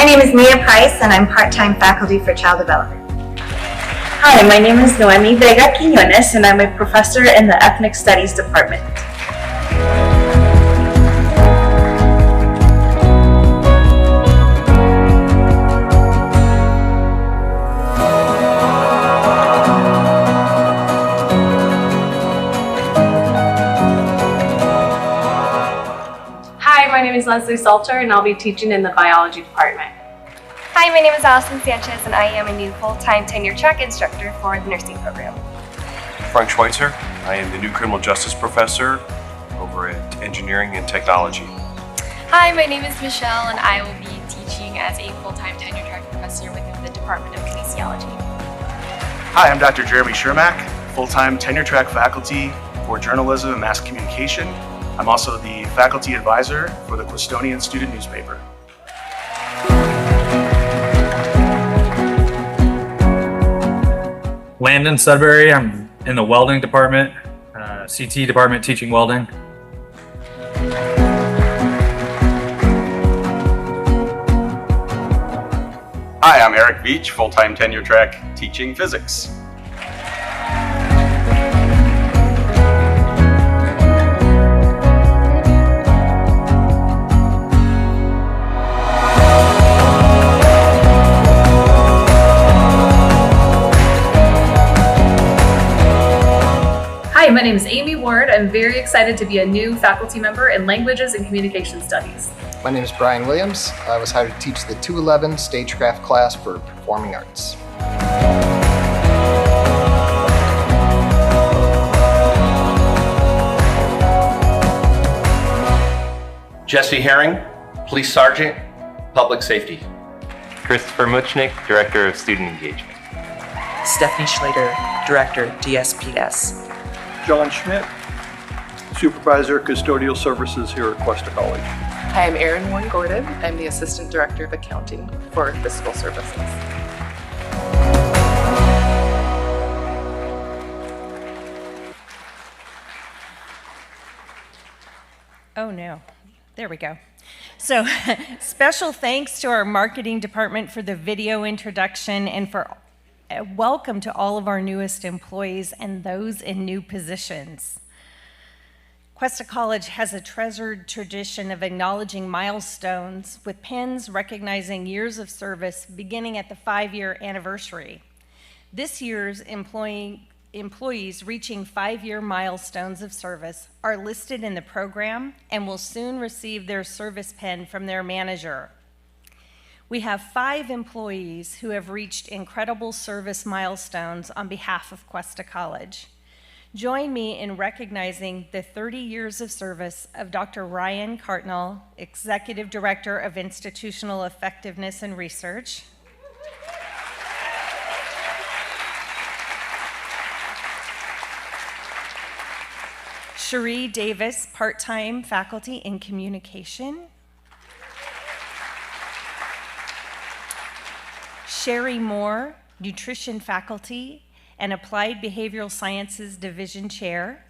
name is Mia Price, and I'm part-time faculty for child development. Hi, my name is Noemi Vega Quiñones, and I'm a professor in the Ethnic Studies Department. Hi, my name is Leslie Salter, and I'll be teaching in the biology department. Hi, my name is Allison Sanchez, and I am a new full-time tenure-track instructor for the nursing program. Frank Schweitzer. I am the new criminal justice professor over at engineering and technology. Hi, my name is Michelle, and I will be teaching as a full-time tenure-track professor within the Department of Kinesiology. Hi, I'm Dr. Jeremy Shermack, full-time tenure-track faculty for journalism and mass communication. I'm also the faculty advisor for the Questonian student newspaper. Landon Sudbury, I'm in the welding department, CT department teaching welding. Hi, I'm Eric Beach, full-time tenure track teaching physics. Hi, my name is Amy Ward. I'm very excited to be a new faculty member in Languages and Communication Studies. My name is Brian Williams. I was hired to teach the 211 Stagecraft class for Performing Arts. Jesse Herring, Police Sergeant, Public Safety. Christopher Muchnick, Director of Student Engagement. Stephanie Schlater, Director, DSPS. John Schmidt, Supervisor, Custodial Services here at Cuesta College. Hi, I'm Erin Warren Gordon. I'm the Assistant Director of Accounting for Fiscal Services. Oh no, there we go. So special thanks to our marketing department for the video introduction and for welcome to all of our newest employees and those in new positions. Cuesta College has a treasured tradition of acknowledging milestones with pins recognizing years of service beginning at the 5-year anniversary. This year's employees reaching 5-year milestones of service are listed in the program and will soon receive their service pin from their manager. We have 5 employees who have reached incredible service milestones on behalf of Cuesta College. Join me in recognizing the 30 years of service of Dr. Ryan Cartnell, Executive Director of Institutional Effectiveness and Research. Cherie Davis, part-time faculty in communication. Sherry Moore, nutrition faculty and applied behavioral sciences division chair.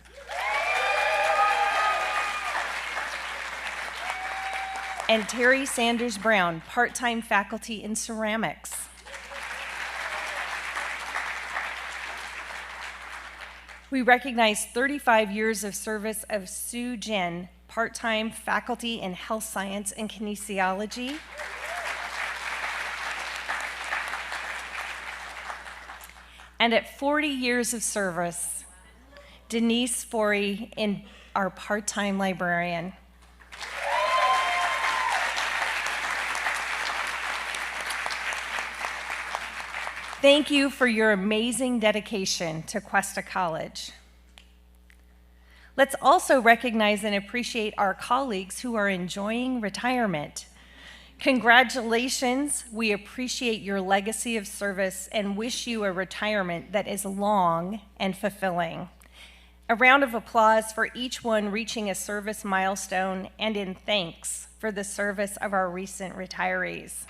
And Terry Sanders Brown, part-time faculty in ceramics. We recognize 35 years of service of Sue Jen, part-time faculty in health science and kinesiology. And at 40 years of service, Denise Forey, our part-time librarian. Thank you for your amazing dedication to Cuesta College. Let's also recognize and appreciate our colleagues who are enjoying retirement. Congratulations, we appreciate your legacy of service and wish you a retirement that is long and fulfilling. A round of applause for each one reaching a service milestone and in thanks for the service of our recent retirees.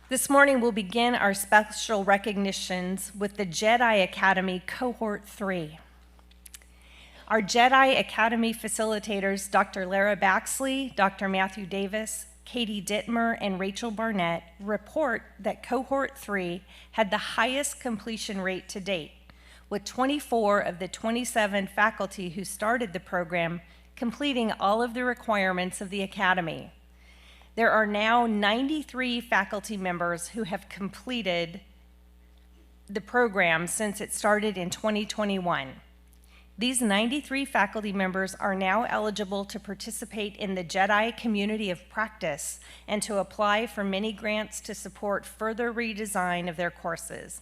This morning we'll begin our special recognitions with the Jedi Academy Cohort 3. Our Jedi Academy facilitators, Dr. Lara Baxley, Dr. Matthew Davis, Katie Dittmer, and Rachel Barnett, report that Cohort 3 had the highest completion rate to date, with 24 of the 27 faculty who started the program completing all of the requirements of the Academy. There are now 93 faculty members who have completed the program since it started in 2021. These 93 faculty members are now eligible to participate in the Jedi Community of Practice and to apply for many grants to support further redesign of their courses.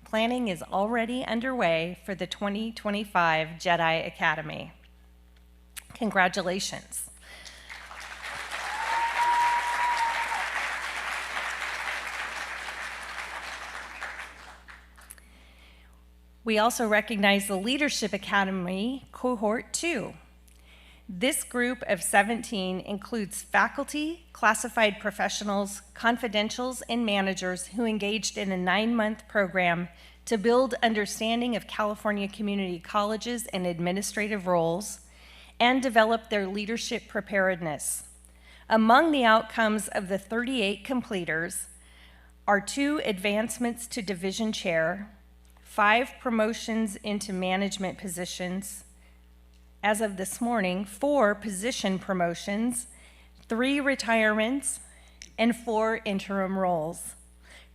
Planning is already underway for the 2025 Jedi Academy. Congratulations. We also recognize the Leadership Academy Cohort 2. This group of 17 includes faculty, classified professionals, confidentials, and managers who engaged in a 9-month program to build understanding of California community colleges and administrative roles and develop their leadership preparedness. Among the outcomes of the 38 completers are 2 advancements to division chair, 5 promotions into management positions. As of this morning, 4 position promotions, 3 retirements, and 4 interim roles.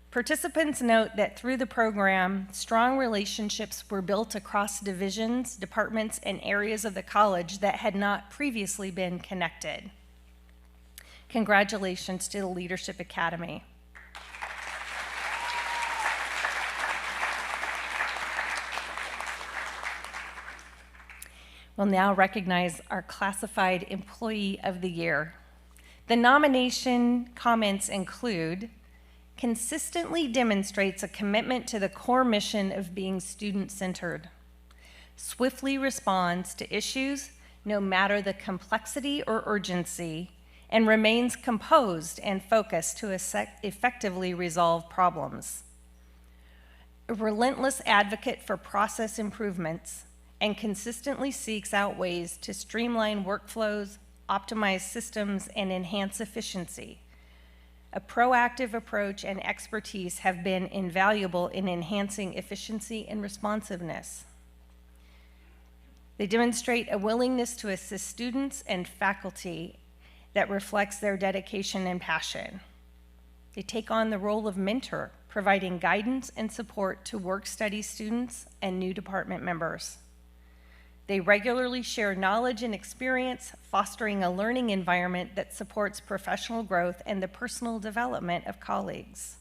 Participants note that through the program, strong relationships were built across divisions, departments, and areas of the college that had not previously been connected. Congratulations to the Leadership Academy. We'll now recognize our Classified Employee of the Year. The nomination comments include: consistently demonstrates a commitment to the core mission of being student-centered, swiftly responds to issues no matter the complexity or urgency, and remains composed and focused to effectively resolve problems, a relentless advocate for process improvements, and consistently seeks out ways to streamline workflows, optimize systems, and enhance efficiency. A proactive approach and expertise have been invaluable in enhancing efficiency and responsiveness. They demonstrate a willingness to assist students and faculty that reflects their dedication and passion. They take on the role of mentor, providing guidance and support to work-study students and new department members. They regularly share knowledge and experience, fostering a learning environment that supports professional growth and the personal development of colleagues.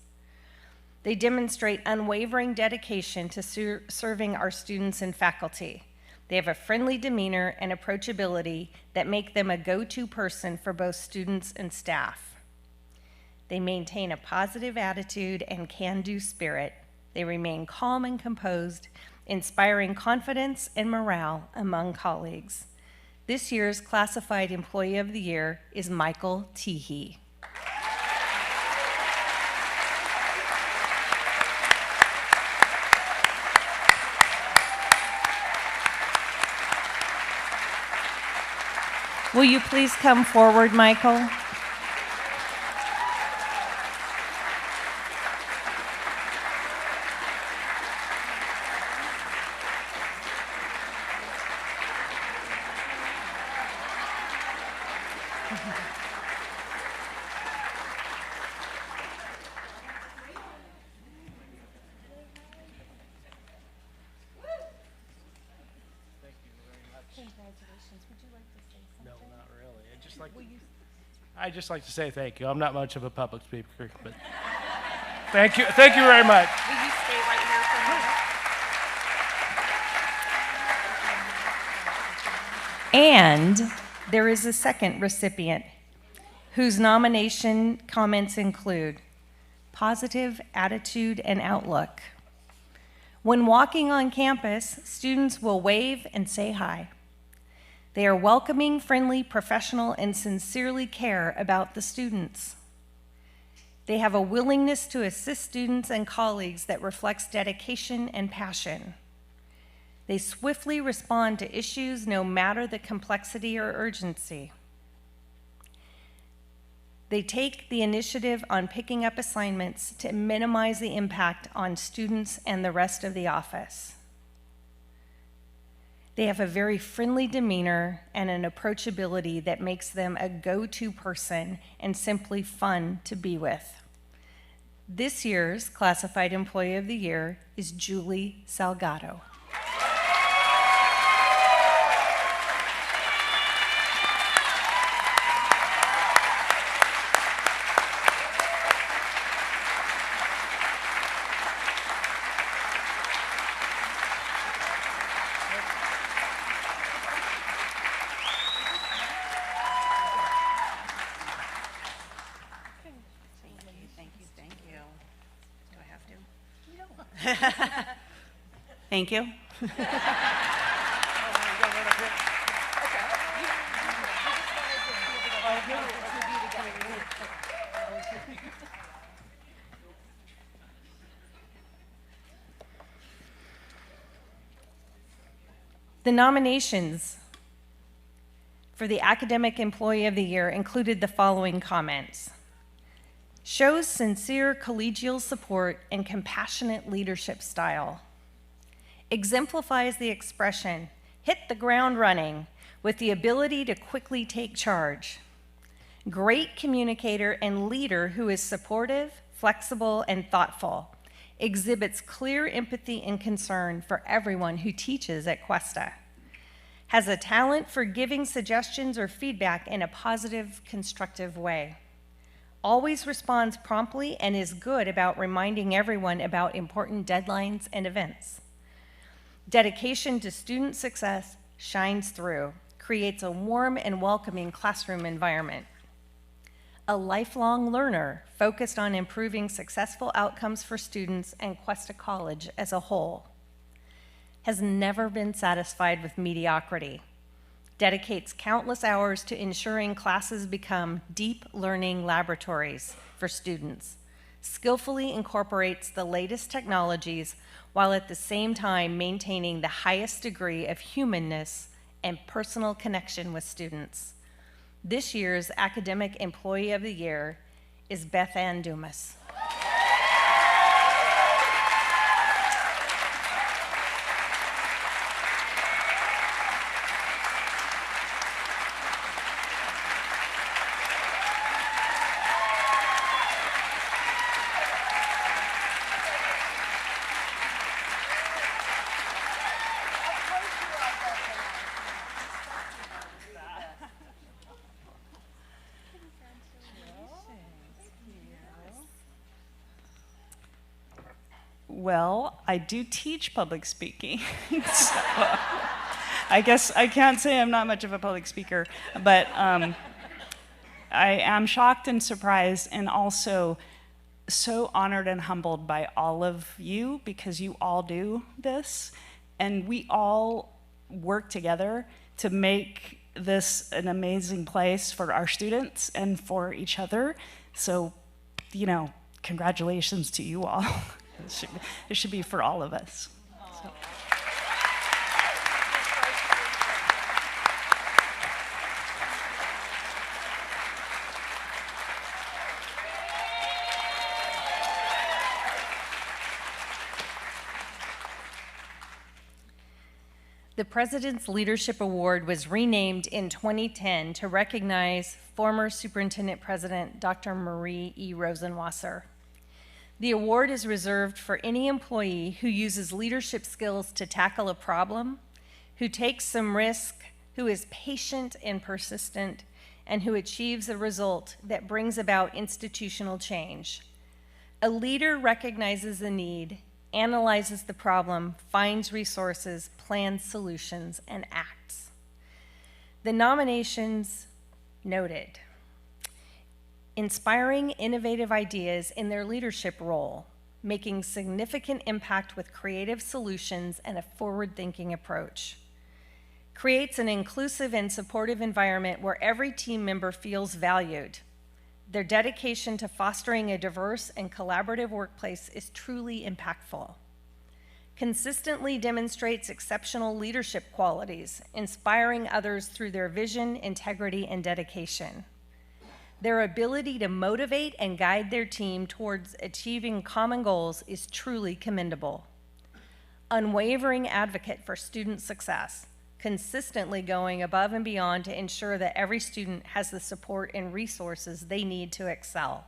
They demonstrate unwavering dedication to serving our students and faculty. They have a friendly demeanor and approachability that make them a go-to person for both students and staff. They maintain a positive attitude and can-do spirit. They remain calm and composed, inspiring confidence and morale among colleagues. This year's Classified Employee of the Year is Michael Teehee. Will you please come forward, Michael? I'd just like to say thank you. I'm not much of a public speaker, but thank you very much. Will you stay right here for a moment? And there is a second recipient whose nomination comments include positive attitude and outlook. When walking on campus, students will wave and say hi. They are welcoming, friendly, professional, and sincerely care about the students. They have a willingness to assist students and colleagues that reflects dedication and passion. They swiftly respond to issues no matter the complexity or urgency. They take the initiative on picking up assignments to minimize the impact on students and the rest of the office. They have a very friendly demeanor and an approachability that makes them a go-to person and simply fun to be with. This year's Classified Employee of the Year is Julie Salgado. Thank you. The nominations for the Academic Employee of the Year included the following comments: shows sincere collegial support and compassionate leadership style, exemplifies the expression, hit the ground running, with the ability to quickly take charge, great communicator and leader who is supportive, flexible, and thoughtful, exhibits clear empathy and concern for everyone who teaches at Cuesta, has a talent for giving suggestions or feedback in a positive, constructive way, always responds promptly and is good about reminding everyone about important deadlines and events. Dedication to student success shines through, creates a warm and welcoming classroom environment. A lifelong learner focused on improving successful outcomes for students and Cuesta College as a whole. Has never been satisfied with mediocrity. Dedicates countless hours to ensuring classes become deep learning laboratories for students. Skillfully incorporates the latest technologies while at the same time maintaining the highest degree of humanness and personal connection with students. This year's Academic Employee of the Year is Beth Ann Dumas. Well, I do teach public speaking, so I guess I can't say I'm not much of a public speaker, but I am shocked and surprised and also so honored and humbled by all of you, because you all do this, and we all work together to make this an amazing place for our students and for each other. So, you know, congratulations to you all. It should be for all of us. So. The President's Leadership Award was renamed in 2010 to recognize former Superintendent President Dr. Marie E. Rosenwasser. The award is reserved for any employee who uses leadership skills to tackle a problem, who takes some risk, who is patient and persistent, and who achieves a result that brings about institutional change. A leader recognizes the need, analyzes the problem, finds resources, plans solutions, and acts. The nominations noted: inspiring innovative ideas in their leadership role, making significant impact with creative solutions and a forward-thinking approach. Creates an inclusive and supportive environment where every team member feels valued. Their dedication to fostering a diverse and collaborative workplace is truly impactful. consistently demonstrates exceptional leadership qualities, inspiring others through their vision, integrity, and dedication. Their ability to motivate and guide their team towards achieving common goals is truly commendable. Unwavering advocate for student success, consistently going above and beyond to ensure that every student has the support and resources they need to excel.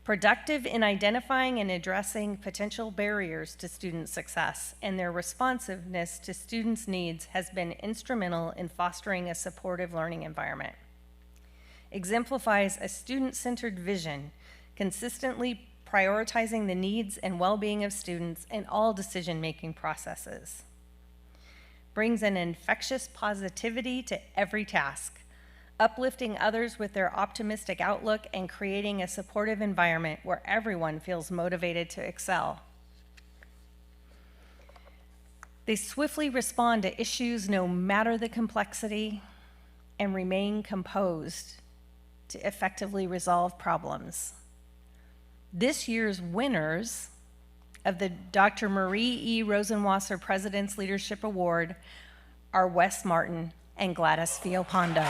Productive in identifying and addressing potential barriers to student success, and their responsiveness to students' needs has been instrumental in fostering a supportive learning environment. Exemplifies a student-centered vision, consistently prioritizing the needs and well-being of students in all decision-making processes. Brings an infectious positivity to every task, uplifting others with their optimistic outlook and creating a supportive environment where everyone feels motivated to excel. They swiftly respond to issues no matter the complexity and remain composed to effectively resolve problems. This year's winners of the Dr. Marie E. Rosenwasser President's Leadership Award are Wes Martin and Gladys Fiopondo.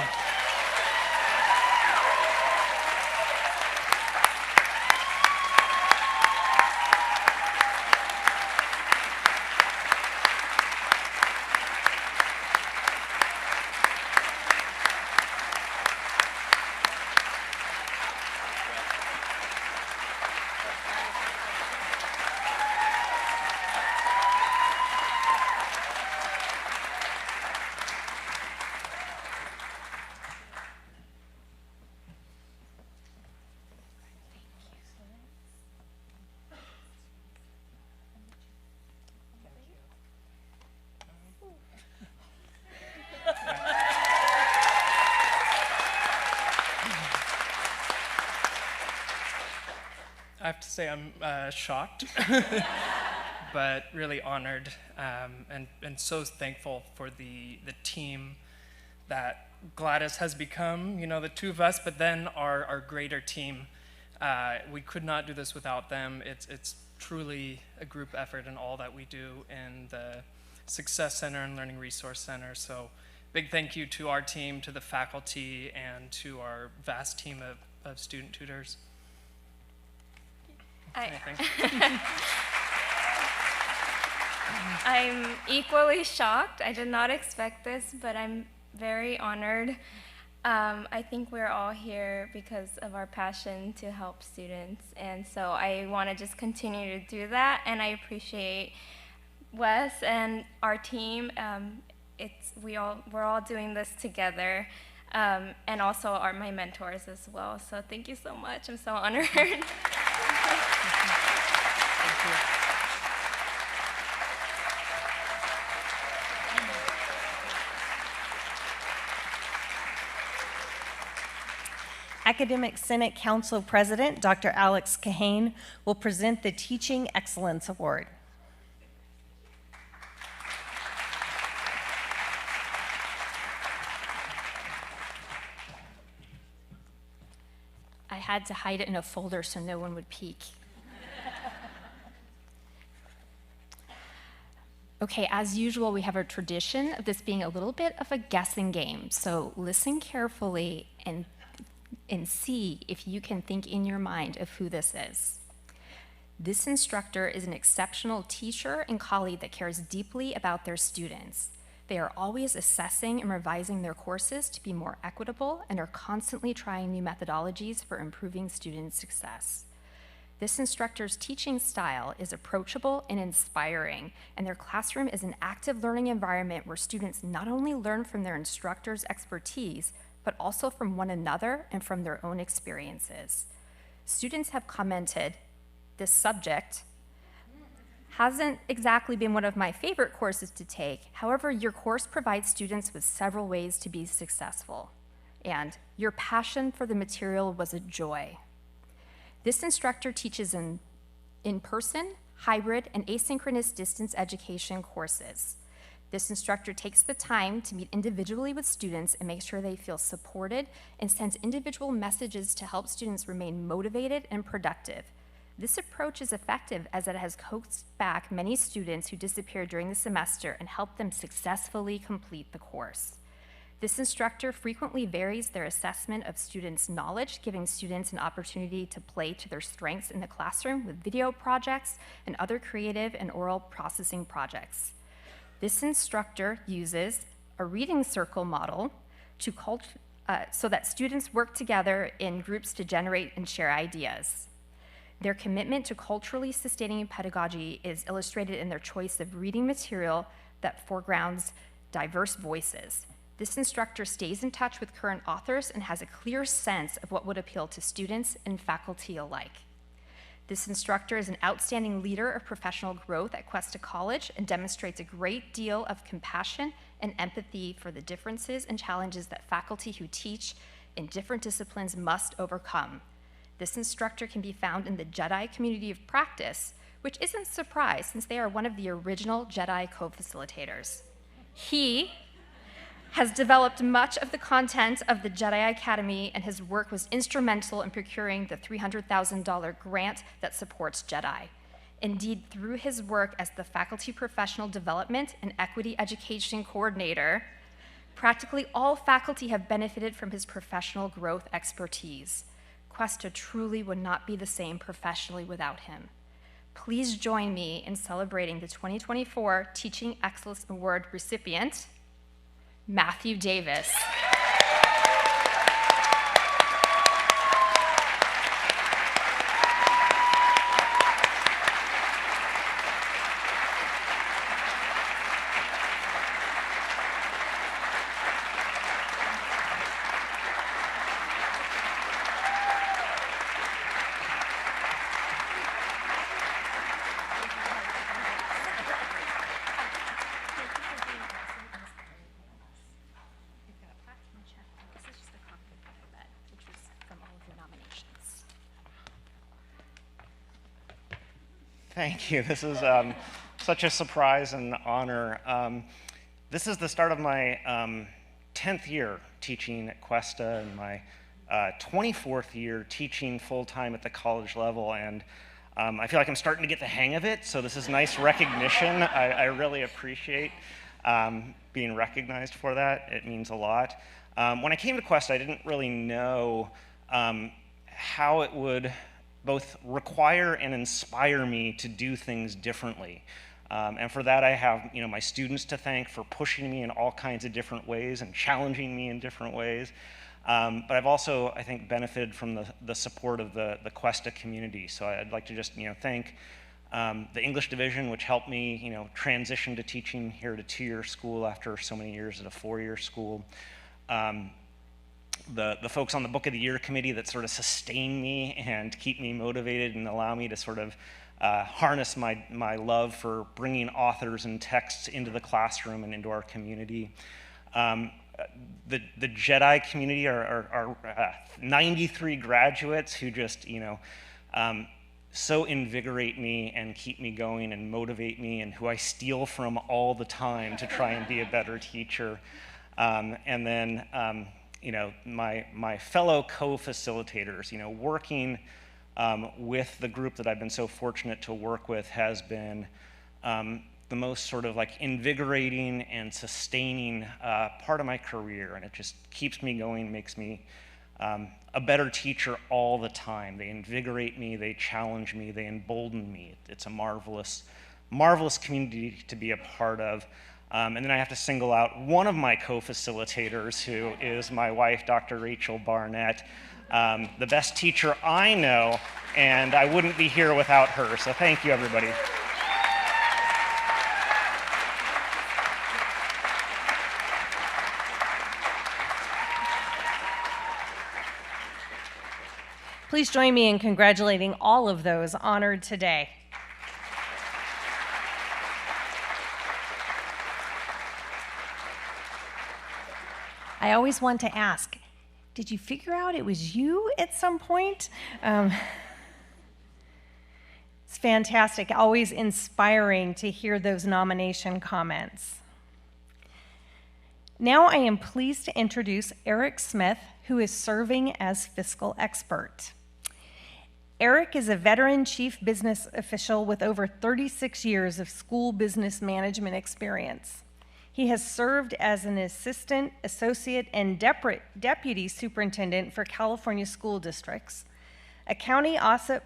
I have to say I'm shocked, but really honored and so thankful for the team that Gladys has become, you know, the two of us, but then our greater team. We could not do this without them. It's truly a group effort in all that we do in the Success Center and Learning Resource Center. So big thank you to our team, to the faculty, and to our vast team of student tutors. I'm equally shocked. I did not expect this, but I'm very honored. I think we're all here because of our passion to help students, and so I want to just continue to do that, and I appreciate Wes and our team. We're all doing this together, and also my mentors as well. So thank you so much. I'm so honored. Academic Senate Council President Dr. Alex Kahane will present the Teaching Excellence Award. I had to hide it in a folder so no one would peek. Okay, as usual, we have a tradition of this being a little bit of a guessing game. So listen carefully and see if you can think in your mind of who this is. This instructor is an exceptional teacher and colleague that cares deeply about their students. They are always assessing and revising their courses to be more equitable and are constantly trying new methodologies for improving student success. This instructor's teaching style is approachable and inspiring, and their classroom is an active learning environment where students not only learn from their instructor's expertise, but also from one another and from their own experiences. Students have commented, this subject hasn't exactly been one of my favorite courses to take. However, your course provides students with several ways to be successful, and your passion for the material was a joy. This instructor teaches in-person, hybrid, and asynchronous distance education courses. This instructor takes the time to meet individually with students and make sure they feel supported and sends individual messages to help students remain motivated and productive. This approach is effective as it has coaxed back many students who disappeared during the semester and helped them successfully complete the course. This instructor frequently varies their assessment of students' knowledge, giving students an opportunity to play to their strengths in the classroom with video projects and other creative and oral processing projects. This instructor uses a reading circle model so that students work together in groups to generate and share ideas. Their commitment to culturally sustaining pedagogy is illustrated in their choice of reading material that foregrounds diverse voices. This instructor stays in touch with current authors and has a clear sense of what would appeal to students and faculty alike. This instructor is an outstanding leader of professional growth at Cuesta College and demonstrates a great deal of compassion and empathy for the differences and challenges that faculty who teach in different disciplines must overcome. This instructor can be found in the Jedi community of practice, which isn't a surprise since they are one of the original Jedi co-facilitators. He has developed much of the content of the Jedi Academy, and his work was instrumental in procuring the $300,000 grant that supports Jedi. Indeed, through his work as the Faculty Professional Development and Equity Education Coordinator, practically all faculty have benefited from his professional growth expertise. Cuesta truly would not be the same professionally without him. Please join me in celebrating the 2024 Teaching Excellence Award recipient, Matthew Davis. Thank you. This is such a surprise and honor. This is the start of my 10th year teaching at Cuesta and my 24th year teaching full-time at the college level, and I feel like I'm starting to get the hang of it, so this is nice recognition. I really appreciate being recognized for that. It means a lot. When I came to Cuesta, I didn't really know how it would both require and inspire me to do things differently. And for that, I have my students to thank for pushing me in all kinds of different ways and challenging me in different ways. But I've also, I think, benefited from the support of the Cuesta community. So I'd like to just thank the English division, which helped me transition to teaching here at a 2-year school after so many years at a 4-year school. The folks on the Book of the Year committee that sort of sustain me and keep me motivated and allow me to sort of harness my love for bringing authors and texts into the classroom and into our community. The Jedi community are 93 graduates who just, so invigorate me and keep me going and motivate me, and who I steal from all the time to try and be a better teacher. And then, my fellow co-facilitators, working with the group that I've been so fortunate to work with has been the most sort of invigorating and sustaining part of my career, and it just keeps me going, makes me a better teacher all the time. They invigorate me, they challenge me, they embolden me. It's a marvelous, marvelous community to be a part of. And then I have to single out one of my co-facilitators, who is my wife, Dr. Rachel Barnett, the best teacher I know, and I wouldn't be here without her. So thank you, everybody. Please join me in congratulating all of those honored today. I always want to ask, did you figure out it was you at some point? It's fantastic, always inspiring to hear those nomination comments. Now I am pleased to introduce Eric Smith, who is serving as fiscal expert. Eric is a veteran chief business official with over 36 years of school business management experience. He has served as an assistant, associate, and deputy superintendent for California school districts, a county office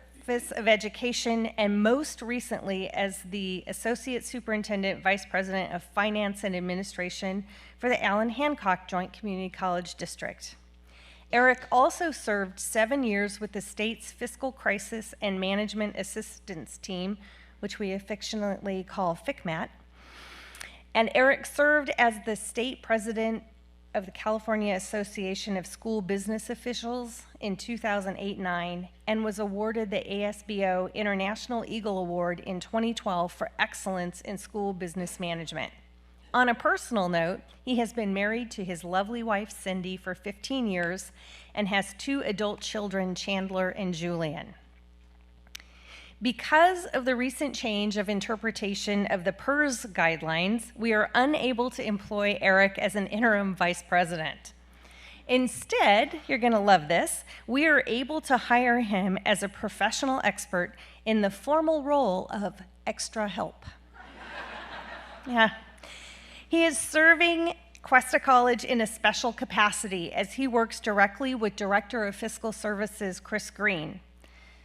of education, and most recently as the associate superintendent, vice president of finance and administration for the Allen Hancock Joint Community College District. Eric also served 7 years with the state's Fiscal Crisis and Management Assistance Team, which we affectionately call FICMAT. And Eric served as the state president of the California Association of School Business Officials in 2008-09 and was awarded the ASBO International Eagle Award in 2012 for excellence in school business management. On a personal note, he has been married to his lovely wife, Cindy, for 15 years and has 2 adult children, Chandler and Julian. Because of the recent change of interpretation of the PERS guidelines, we are unable to employ Eric as an interim vice president. Instead, you're going to love this, we are able to hire him as a professional expert in the formal role of extra help. Yeah. He is serving Cuesta College in a special capacity as he works directly with Director of Fiscal Services, Chris Green.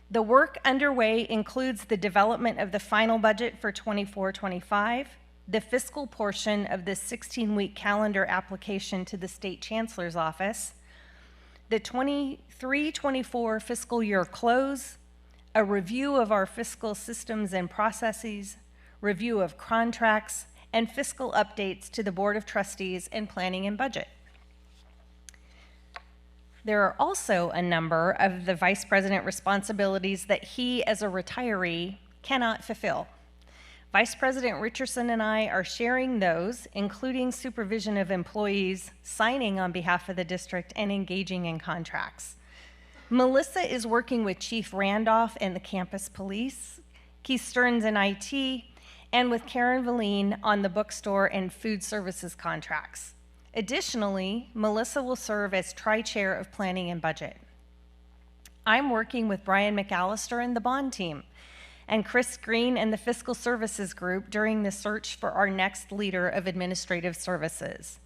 The work underway includes the development of the final budget for 24-25, the fiscal portion of the 16-week calendar application to the State Chancellor's Office, the 23-24 fiscal year close, a review of our fiscal systems and processes, review of contracts, and fiscal updates to the Board of Trustees and Planning and Budget. There are also a number of the vice president responsibilities that he, as a retiree, cannot fulfill. Vice President Richardson and I are sharing those, including supervision of employees, signing on behalf of the district, and engaging in contracts. Melissa is working with Chief Randolph and the campus police, Keith Stearns in IT, and with Karen Valine on the bookstore and food services contracts. Additionally, Melissa will serve as tri-chair of planning and budget. I'm working with Brian McAllister and the bond team, and Chris Green and the fiscal services group during the search for our next leader of administrative services.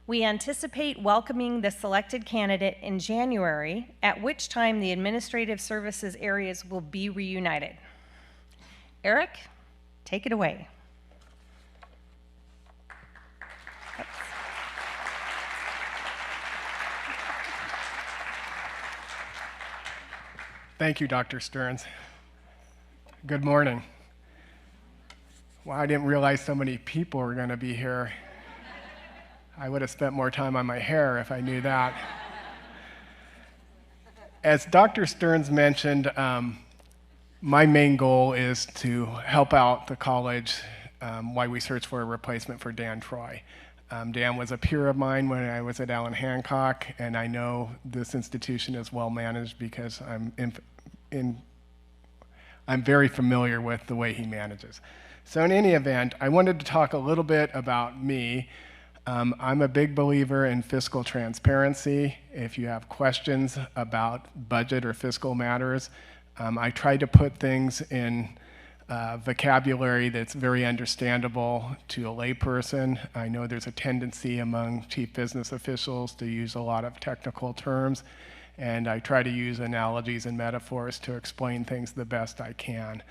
We anticipate welcoming the selected candidate in January, at which time the administrative services areas will be reunited. Eric, take it away. Thank you, Dr. Stearns. Good morning. Well, I didn't realize so many people were going to be here. I would have spent more time on my hair if I knew that. As Dr. Stearns mentioned, my main goal is to help out the college while we search for a replacement for Dan Troy. Dan was a peer of mine when I was at Allen Hancock, and I know this institution is well managed because I'm very familiar with the way he manages. So in any event, I wanted to talk a little bit about me. I'm a big believer in fiscal transparency. If you have questions about budget or fiscal matters, I try to put things in vocabulary that's very understandable to a layperson. I know there's a tendency among chief business officials to use a lot of technical terms, and I try to use analogies and metaphors to explain things the best I can.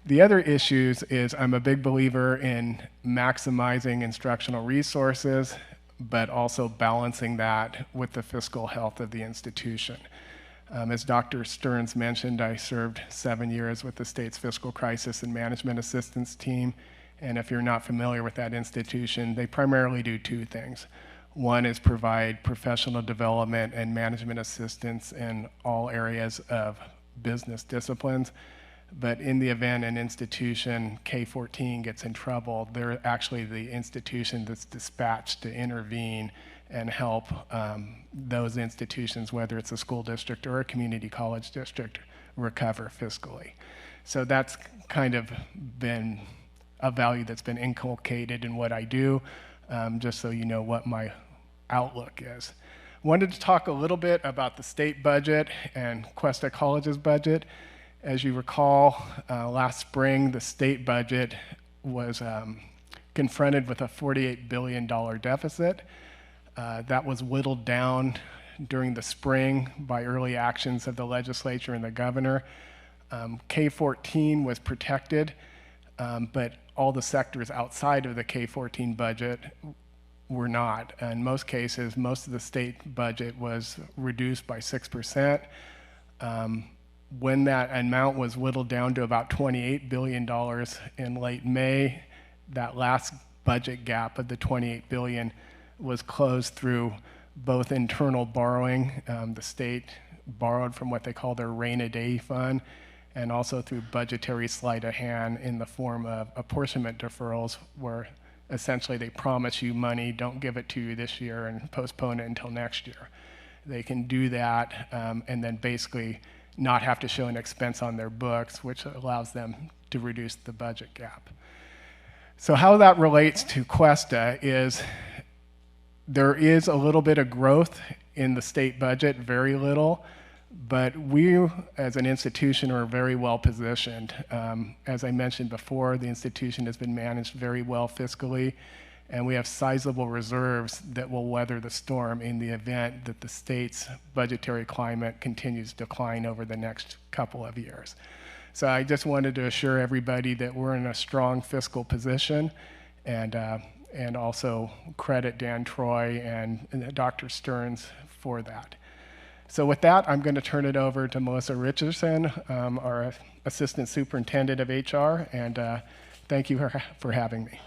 The other issues is I'm a big believer in maximizing instructional resources, but also balancing that with the fiscal health of the institution. As Dr. Stearns mentioned, I served 7 years with the state's Fiscal Crisis and Management Assistance Team, and if you're not familiar with that institution, they primarily do 2 things. One is provide professional development and management assistance in all areas of business disciplines, but in the event an institution, K-14, gets in trouble, they're actually the institution that's dispatched to intervene and help those institutions, whether it's a school district or a community college district, recover fiscally. So that's kind of been a value that's been inculcated in what I do, just so you know what my outlook is. Wanted to talk a little bit about the state budget and Cuesta College's budget. As you recall, last spring, the state budget was confronted with a $48 billion deficit. That was whittled down during the spring by early actions of the legislature and the governor. K-14 was protected, but all the sectors outside of the K-14 budget were not. In most cases, most of the state budget was reduced by 6%. When that amount was whittled down to about $28 billion in late May, that last budget gap of the $28 billion was closed through both internal borrowing. The state borrowed from what they call their rain-a-day fund, and also through budgetary sleight of hand in the form of apportionment deferrals, where essentially they promise you money, don't give it to you this year, and postpone it until next year. They can do that and then basically not have to show an expense on their books, which allows them to reduce the budget gap. So how that relates to Cuesta is there is a little bit of growth in the state budget, very little, but we as an institution are very well positioned. As I mentioned before, the institution has been managed very well fiscally, and we have sizable reserves that will weather the storm in the event that the state's budgetary climate continues to decline over the next couple of years. So I just wanted to assure everybody that we're in a strong fiscal position, and also credit Dan Troy and Dr. Stearns for that. So with that, I'm going to turn it over to Melissa Richardson, our Assistant Superintendent of HR, and thank you for having me.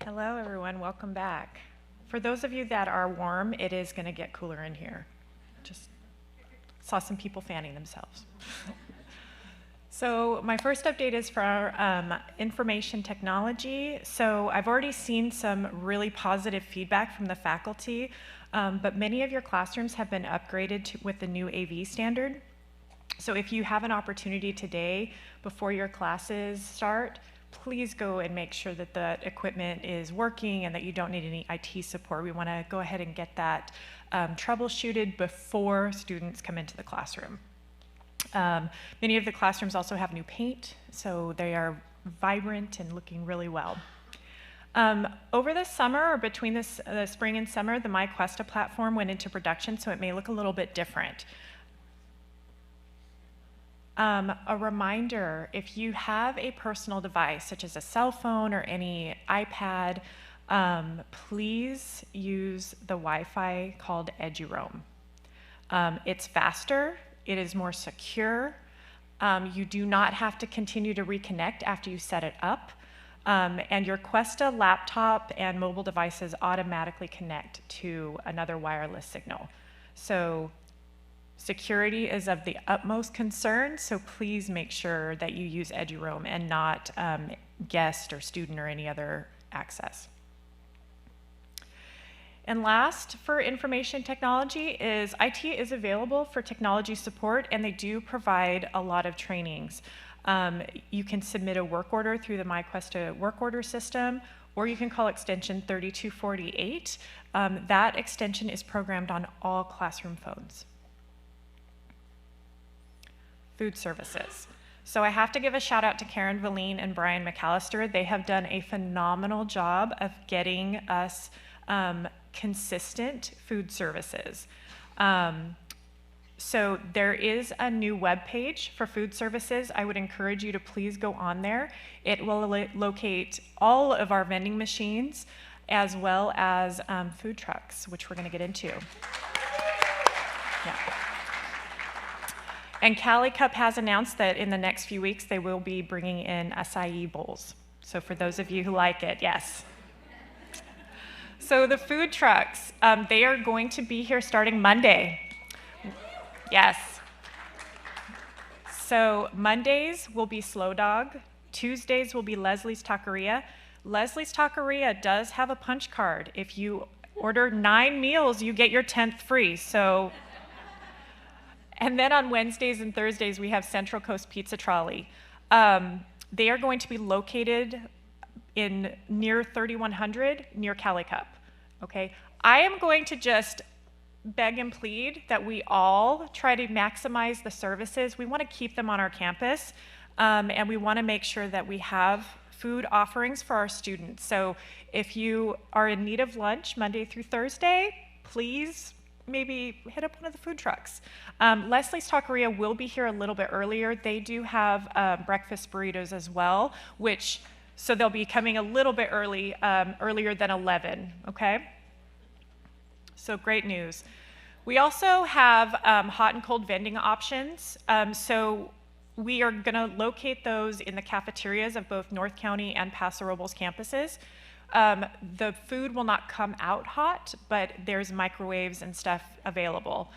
Hello, everyone. Welcome back. For those of you that are warm, it is going to get cooler in here. Just saw some people fanning themselves. So my first update is for information technology. So I've already seen some really positive feedback from the faculty, but many of your classrooms have been upgraded with the new AV standard. So if you have an opportunity today before your classes start, please go and make sure that the equipment is working and that you don't need any IT support. We want to go ahead and get that troubleshooted before students come into the classroom. Many of the classrooms also have new paint, so they are vibrant and looking really well. Over the summer, or between the spring and summer, the MyQuesta platform went into production, so it may look a little bit different. A reminder, if you have a personal device, such as a cell phone or any iPad, please use the Wi-Fi called EduRoam. It's faster. It is more secure. You do not have to continue to reconnect after you set it up. And your Cuesta laptop and mobile devices automatically connect to another wireless signal. So security is of the utmost concern, so please make sure that you use EduRoam and not guest or student or any other access. And last, for information technology, is IT is available for technology support, and they do provide a lot of trainings. You can submit a work order through the MyQuesta work order system, or you can call extension 3248. That extension is programmed on all classroom phones. Food services. So I have to give a shout out to Karen Valine and Brian McAllister. They have done a phenomenal job of getting us consistent food services. So there is a new web page for food services. I would encourage you to please go on there. It will locate all of our vending machines as well as food trucks, which we're going to get into. Yeah. And Cali Cup has announced that in the next few weeks they will be bringing in acai bowls. So for those of you who like it, yes. So the food trucks, they are going to be here starting Monday. Yes. So Mondays will be Slow Dog. Tuesdays will be Leslie's Taqueria. Leslie's Taqueria does have a punch card. If you order 9 meals, you get your 10th free. So, and then on Wednesdays and Thursdays, we have Central Coast Pizza Trolley. They are going to be located in near 3100, near Cali Cup, okay? I am going to just beg and plead that we all try to maximize the services. We want to keep them on our campus, and we want to make sure that we have food offerings for our students. So if you are in need of lunch Monday through Thursday, please maybe hit up one of the food trucks. Leslie's Taqueria will be here a little bit earlier. They do have breakfast burritos as well, so they'll be coming a little bit early, earlier than 11, okay? So great news. We also have hot and cold vending options. So we are gonna locate those in the cafeterias of both North County and Paso Robles campuses. The food will not come out hot, but there's microwaves and stuff available.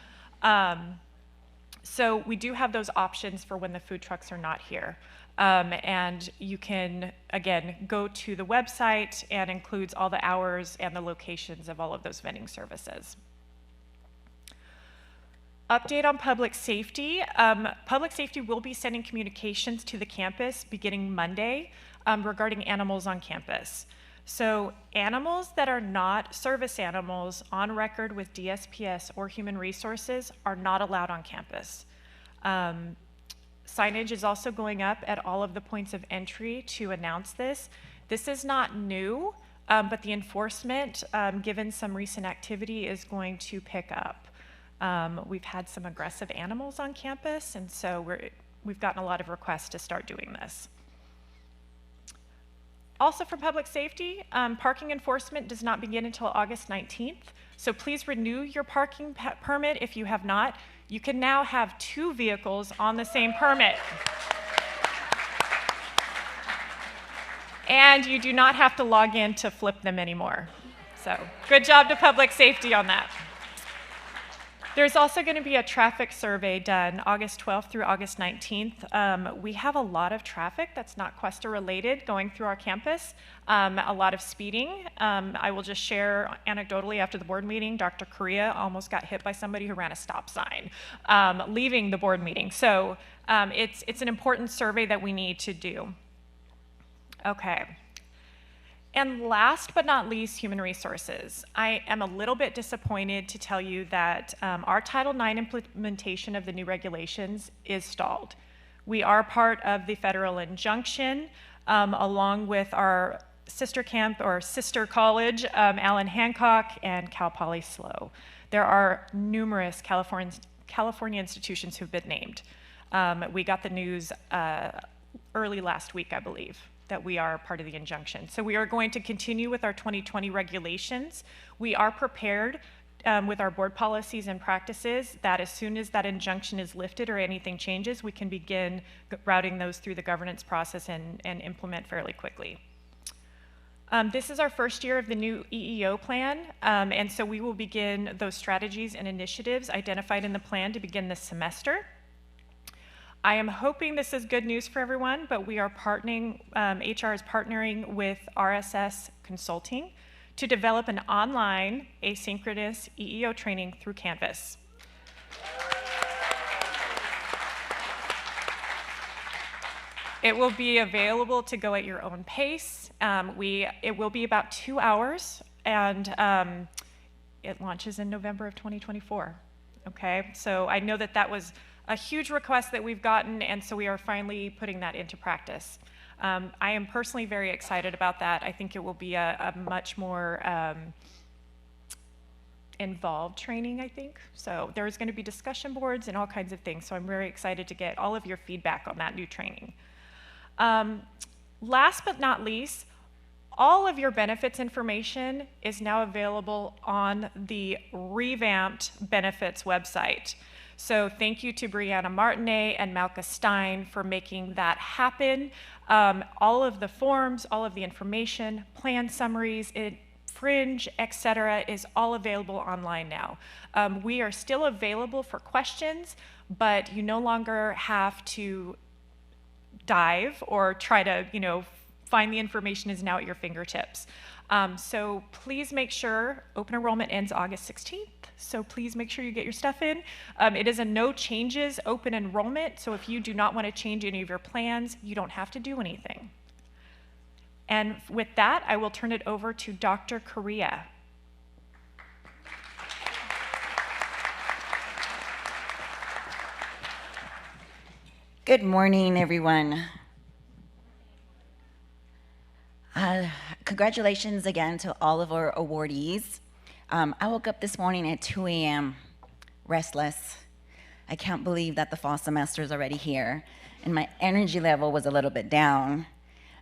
So we do have those options for when the food trucks are not here. And you can, again, go to the website, and includes all the hours and the locations of all of those vending services. Update on public safety. Public safety will be sending communications to the campus beginning Monday regarding animals on campus. So animals that are not service animals on record with DSPS or Human Resources are not allowed on campus. Signage is also going up at all of the points of entry to announce this. This is not new, but the enforcement, given some recent activity, is going to pick up. We've had some aggressive animals on campus, and so we've gotten a lot of requests to start doing this. Also for public safety, parking enforcement does not begin until August 19th. So please renew your parking permit if you have not. You can now have 2 vehicles on the same permit. And you do not have to log in to flip them anymore. So good job to public safety on that. There's also going to be a traffic survey done August 12th through August 19th. We have a lot of traffic that's not Cuesta related going through our campus, a lot of speeding. I will just share anecdotally after the board meeting, Dr. Correa almost got hit by somebody who ran a stop sign leaving the board meeting. So it's an important survey that we need to do. Okay. And last but not least, human resources. I am a little bit disappointed to tell you that our Title IX implementation of the new regulations is stalled. We are part of the federal injunction, along with our sister camp or sister college, Allen Hancock and Cal Poly SLO. There are numerous California institutions who've been named. We got the news early last week, I believe, that we are part of the injunction. So we are going to continue with our 2020 regulations. We are prepared with our board policies and practices that as soon as that injunction is lifted or anything changes, we can begin routing those through the governance process and implement fairly quickly. This is our first year of the new EEO plan, and so we will begin those strategies and initiatives identified in the plan to begin this semester. I am hoping this is good news for everyone, but we are partnering, HR is partnering with RSS Consulting to develop an online asynchronous EEO training through Canvas. It will be available to go at your own pace. It will be about 2 hours, and it launches in November of 2024. Okay, so I know that that was a huge request that we've gotten, and so we are finally putting that into practice. I am personally very excited about that. I think it will be a much more involved training, I think. So there's going to be discussion boards and all kinds of things, so I'm very excited to get all of your feedback on that new training. Last but not least, all of your benefits information is now available on the revamped benefits website. So thank you to Brianna Martinet and Malka Stein for making that happen. All of the forms, all of the information, plan summaries, fringe, etc., is all available online now. We are still available for questions, but you no longer have to dive or try to, find the information is now at your fingertips. So please make sure open enrollment ends August 16th. so please make sure you get your stuff in. It is a no changes open enrollment, so if you do not want to change any of your plans, you don't have to do anything. And with that, I will turn it over to Dr. Correa. Good morning, everyone. Congratulations again to all of our awardees. I woke up this morning at 2 a.m. restless. I can't believe that the fall semester is already here, and my energy level was a little bit down.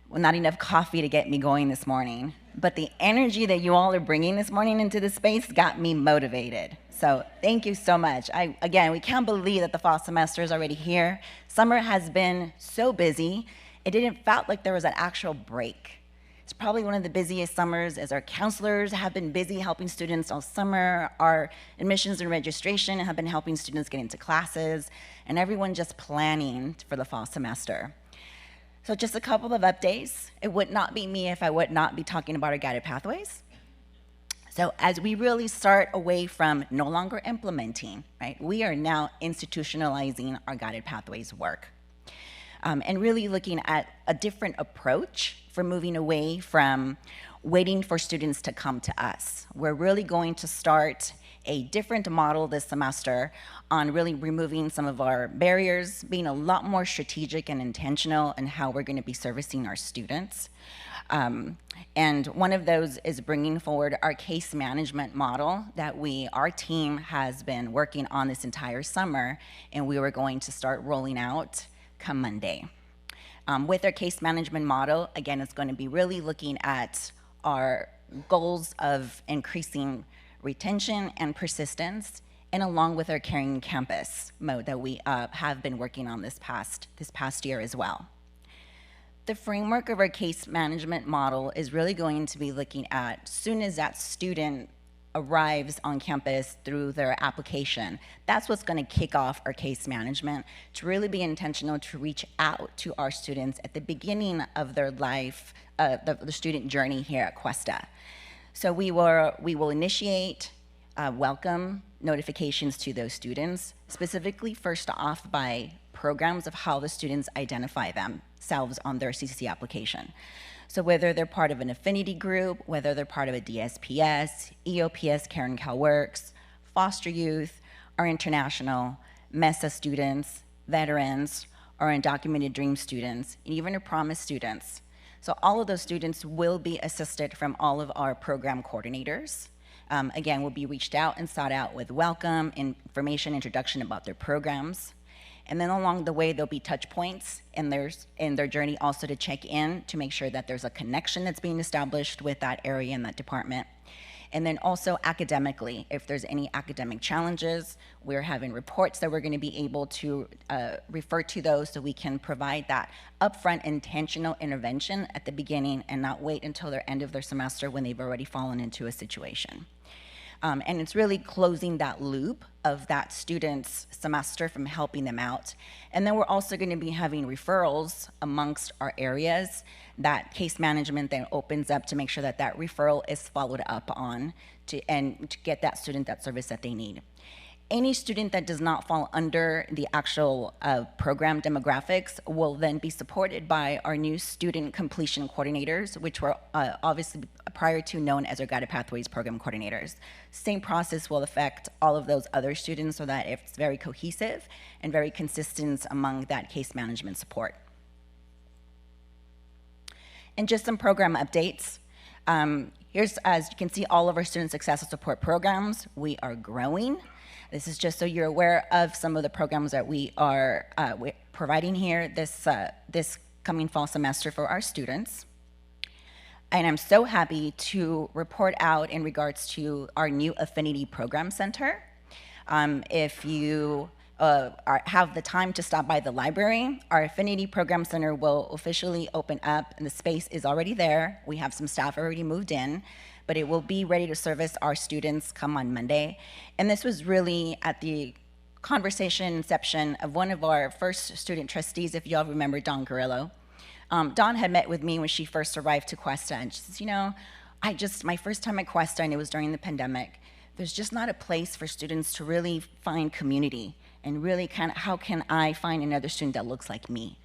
Well, not enough coffee to get me going this morning, but the energy that you all are bringing this morning into this space got me motivated. So thank you so much. Again, we can't believe that the fall semester is already here. Summer has been so busy, it didn't feel like there was an actual break. It's probably one of the busiest summers, as our counselors have been busy helping students all summer. Our admissions and registration have been helping students get into classes, and everyone just planning for the fall semester. So just a couple of updates. It would not be me if I would not be talking about our guided pathways. So as we really start away from no longer implementing, right, we are now institutionalizing our guided pathways work. And really looking at a different approach for moving away from waiting for students to come to us. We're really going to start a different model this semester on really removing some of our barriers, being a lot more strategic and intentional in how we're going to be servicing our students. And one of those is bringing forward our case management model that our team has been working on this entire summer, and we were going to start rolling out come Monday. With our case management model, again, it's going to be really looking at our goals of increasing retention and persistence, and along with our caring campus mode that we have been working on this past year as well. The framework of our case management model is really going to be looking at, as soon as that student arrives on campus through their application, that's what's going to kick off our case management, to really be intentional to reach out to our students at the beginning of their life, the student journey here at Cuesta. So we will initiate welcome notifications to those students, specifically first off by programs of how the students identify themselves on their CCC application. So whether they're part of an affinity group, whether they're part of a DSPS, EOPS, Karen CalWorks, foster youth, or international, MESA students, veterans, or undocumented dream students, and even our promise students. So all of those students will be assisted from all of our program coordinators. Again, will be reached out and sought out with welcome, information, introduction about their programs. And then along the way, there'll be touch points in their journey also to check in to make sure that there's a connection that's being established with that area and that department. And then also academically, if there's any academic challenges, we're having reports that we're going to be able to refer to those so we can provide that upfront intentional intervention at the beginning and not wait until the end of their semester when they've already fallen into a situation. And it's really closing that loop of that student's semester from helping them out. And then we're also going to be having referrals amongst our areas. That case management then opens up to make sure that that referral is followed up on to get that student that service that they need. Any student that does not fall under the actual program demographics will then be supported by our new student completion coordinators, which were obviously prior to known as our Guided Pathways program coordinators. Same process will affect all of those other students so that it's very cohesive and very consistent among that case management support. And just some program updates. Here's, as you can see, all of our student success and support programs. We are growing. This is just so you're aware of some of the programs that we are providing here this coming fall semester for our students. And I'm so happy to report out in regards to our new Affinity Program Center. If you have the time to stop by the library, our Affinity Program Center will officially open up, and the space is already there. We have some staff already moved in, but it will be ready to service our students come on Monday. And this was really at the conversation inception of one of our first student trustees, if y'all remember Dawn Guerrillo. Dawn had met with me when she first arrived to Cuesta, and she says, you know, my first time at Cuesta, and it was during the pandemic, there's just not a place for students to really find community and really kind of, how can I find another student that looks like me?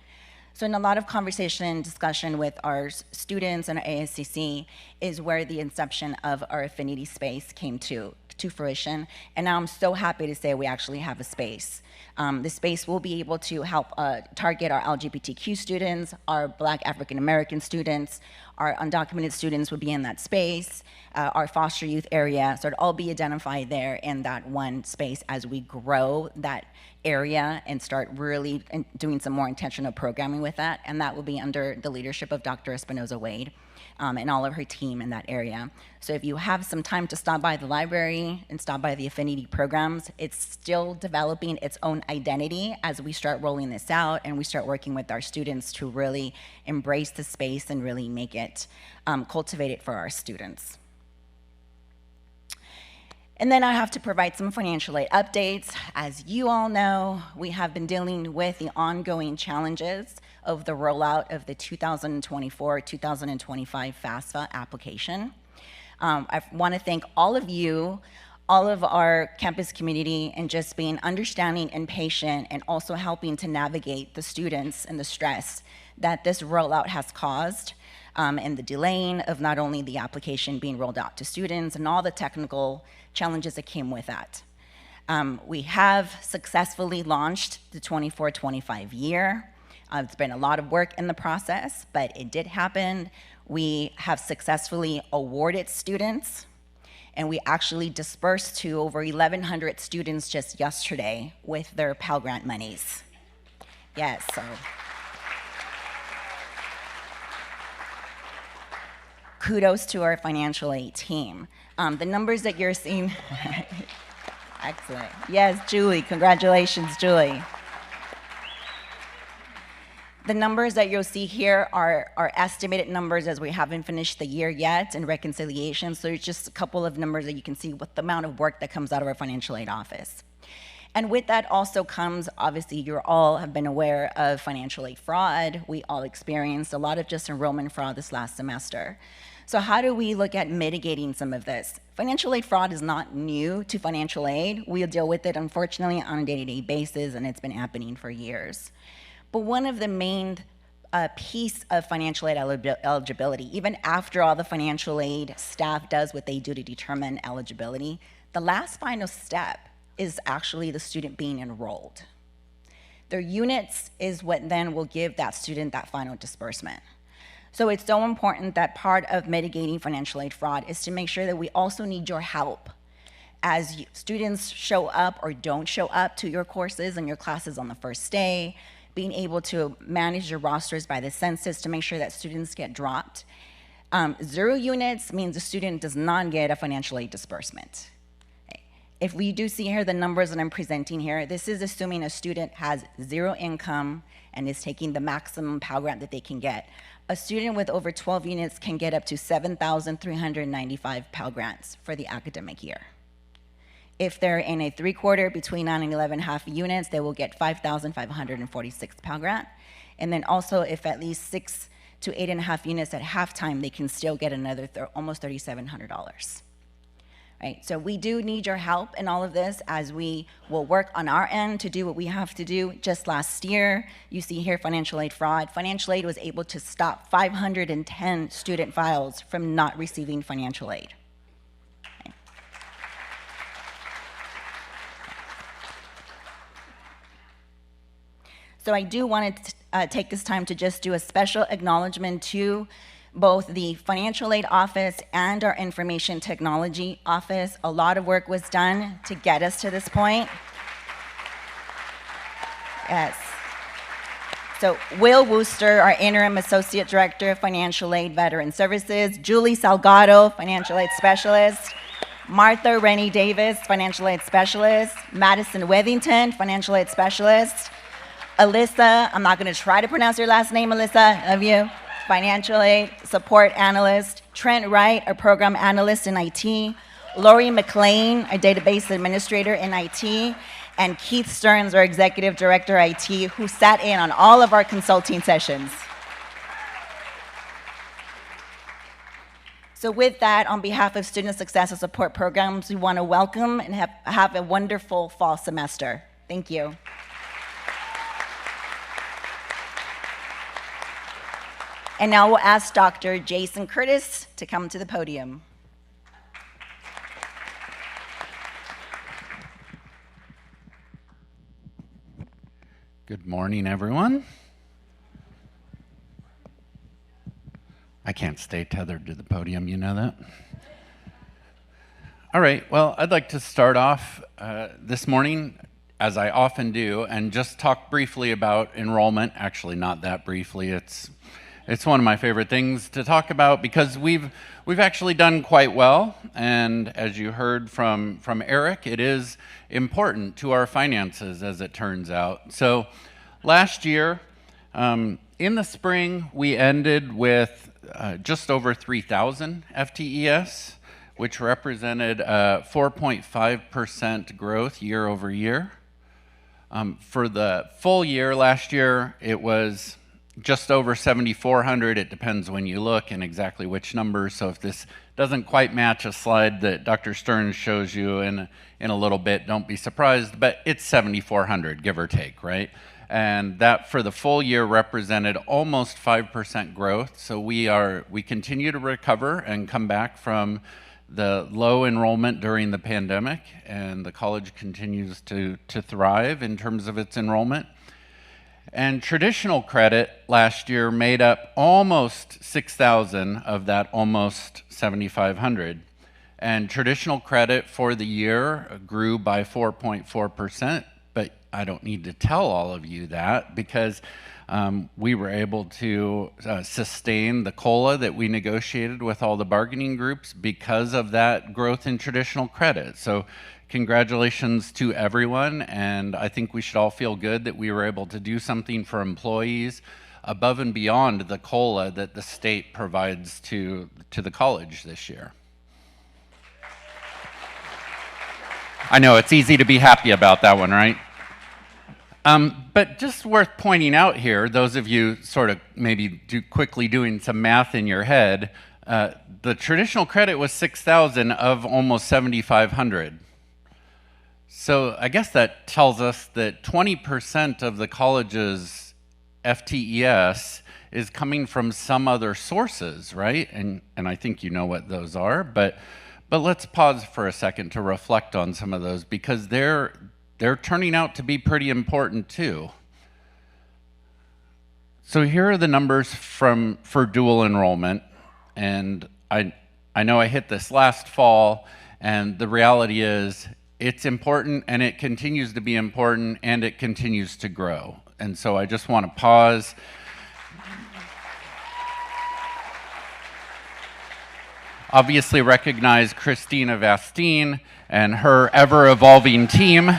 So in a lot of conversation and discussion with our students and our ASCC is where the inception of our affinity space came to fruition. And now I'm so happy to say we actually have a space. The space will be able to help target our LGBTQ students, our Black African American students, our undocumented students would be in that space, our foster youth area, so it'll all be identified there in that one space as we grow that area and start really doing some more intentional programming with that, and that will be under the leadership of Dr. Espinoza-Wade and all of her team in that area. So if you have some time to stop by the library and stop by the affinity programs, it's still developing its own identity as we start rolling this out and we start working with our students to really embrace the space and really make it, cultivate it for our students. And then I have to provide some financial aid updates. As you all know, we have been dealing with the ongoing challenges of the rollout of the 2024-2025 FAFSA application. I want to thank all of you, all of our campus community, and just being understanding and patient and also helping to navigate the students and the stress that this rollout has caused. And the delaying of not only the application being rolled out to students and all the technical challenges that came with that. We have successfully launched the 24-25 year. It's been a lot of work in the process, but it did happen. We have successfully awarded students, and we actually dispersed to over 1,100 students just yesterday with their Pell Grant monies. Yes, so. Kudos to our financial aid team. The numbers that you're seeing, excellent. Yes, Julie, congratulations, Julie. The numbers that you'll see here are estimated numbers as we haven't finished the year yet in reconciliation, so it's just a couple of numbers that you can see with the amount of work that comes out of our financial aid office. And with that also comes, obviously, you all have been aware of financial aid fraud. We all experienced a lot of just enrollment fraud this last semester. So how do we look at mitigating some of this? Financial aid fraud is not new to financial aid. We deal with it, unfortunately, on a day-to-day basis, and it's been happening for years. But one of the main piece of financial aid eligibility, even after all the financial aid staff does what they do to determine eligibility, the last final step is actually the student being enrolled. Their units is what then will give that student that final disbursement. So it's so important that part of mitigating financial aid fraud is to make sure that we also need your help as students show up or don't show up to your courses and your classes on the first day, being able to manage your rosters by the census to make sure that students get dropped. 0 units means the student does not get a financial aid disbursement. If we do see here the numbers that I'm presenting here, this is assuming a student has 0 income and is taking the maximum Pell Grant that they can get. A student with over 12 units can get up to 7,395 Pell Grants for the academic year. If they're in a 3/4 between 9 and 11.5 units, they will get 5,546 Pell Grant. And then also if at least 6 to 8.5 units at halftime, they can still get another almost $3,700. Right, so we do need your help in all of this as we will work on our end to do what we have to do. Just last year, you see here financial aid fraud. Financial aid was able to stop 510 student files from not receiving financial aid. Okay. So I do want to take this time to just do a special acknowledgement to both the financial aid office and our information technology office. A lot of work was done to get us to this point. Yes. So Will Wooster, our interim associate director of financial aid veteran services, Julie Salgado, financial aid specialist, Martha Rennie Davis, financial aid specialist, Madison Wethington, financial aid specialist, Alyssa, I'm not going to try to pronounce your last name, Alyssa, I love you, financial aid support analyst, Trent Wright, our program analyst in IT, Lori McLean, our database administrator in IT, and Keith Stearns, our executive director IT, who sat in on all of our consulting sessions. So with that, on behalf of Student Success and Support Programs, we want to welcome and have a wonderful fall semester. Thank you. And now we'll ask Dr. Jason Curtis to come to the podium. Good morning, everyone. I can't stay tethered to the podium, you know that? All right, well, I'd like to start off this morning, as I often do, and just talk briefly about enrollment. Actually, not that briefly. It's one of my favorite things to talk about because we've actually done quite well, and as you heard from Eric, it is important to our finances, as it turns out. So last year, in the spring, we ended with just over 3,000 FTES, which represented 4.5% growth year over year. For the full year last year, it was just over 7,400. It depends when you look and exactly which numbers. So if this doesn't quite match a slide that Dr. Stearns shows you in a little bit, don't be surprised, but it's 7,400, give or take, right? And that for the full year represented almost 5% growth. So we continue to recover and come back from the low enrollment during the pandemic, and the college continues to thrive in terms of its enrollment. And traditional credit last year made up almost 6,000 of that almost 7,500. And traditional credit for the year grew by 4.4%, but I don't need to tell all of you that because we were able to sustain the COLA that we negotiated with all the bargaining groups because of that growth in traditional credit. So congratulations to everyone, and I think we should all feel good that we were able to do something for employees above and beyond the COLA that the state provides to the college this year. I know it's easy to be happy about that one, right? But just worth pointing out here, those of you sort of maybe quickly doing some math in your head, the traditional credit was 6,000 of almost 7,500. So I guess that tells us that 20% of the college's FTES is coming from some other sources, right? And I think you know what those are, but let's pause for a second to reflect on some of those because they're turning out to be pretty important too. So here are the numbers for dual enrollment, and I know I hit this last fall, and the reality is it's important, and it continues to be important, and it continues to grow. And so I just want to pause. Obviously recognize Christina Vastine and her ever-evolving team.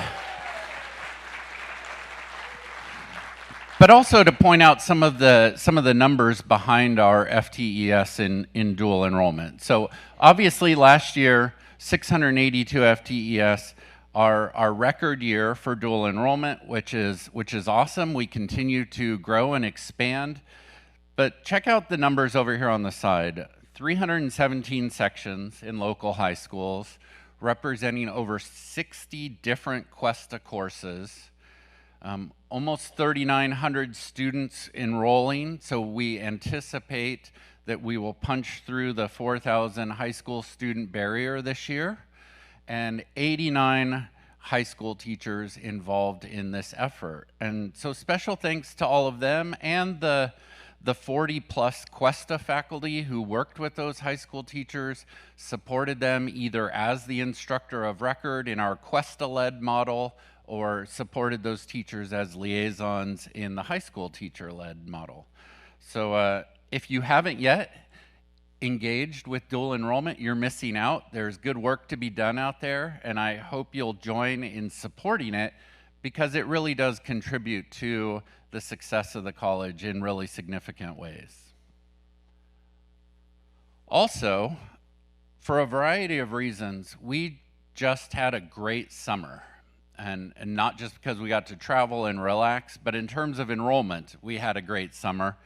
But also to point out some of the numbers behind our FTES in dual enrollment. So obviously last year, 682 FTES, our record year for dual enrollment, which is awesome. We continue to grow and expand. But check out the numbers over here on the side. 317 sections in local high schools, representing over 60 different Cuesta courses. Almost 3,900 students enrolling, so we anticipate that we will punch through the 4,000 high school student barrier this year, and 89 high school teachers involved in this effort. And so special thanks to all of them and the 40-plus Cuesta faculty who worked with those high school teachers, supported them either as the instructor of record in our Cuesta-led model or supported those teachers as liaisons in the high school teacher-led model. So if you haven't yet engaged with dual enrollment, you're missing out. There's good work to be done out there, and I hope you'll join in supporting it because it really does contribute to the success of the college in really significant ways. Also, for a variety of reasons, we just had a great summer. And not just because we got to travel and relax, but in terms of enrollment, we had a great summer.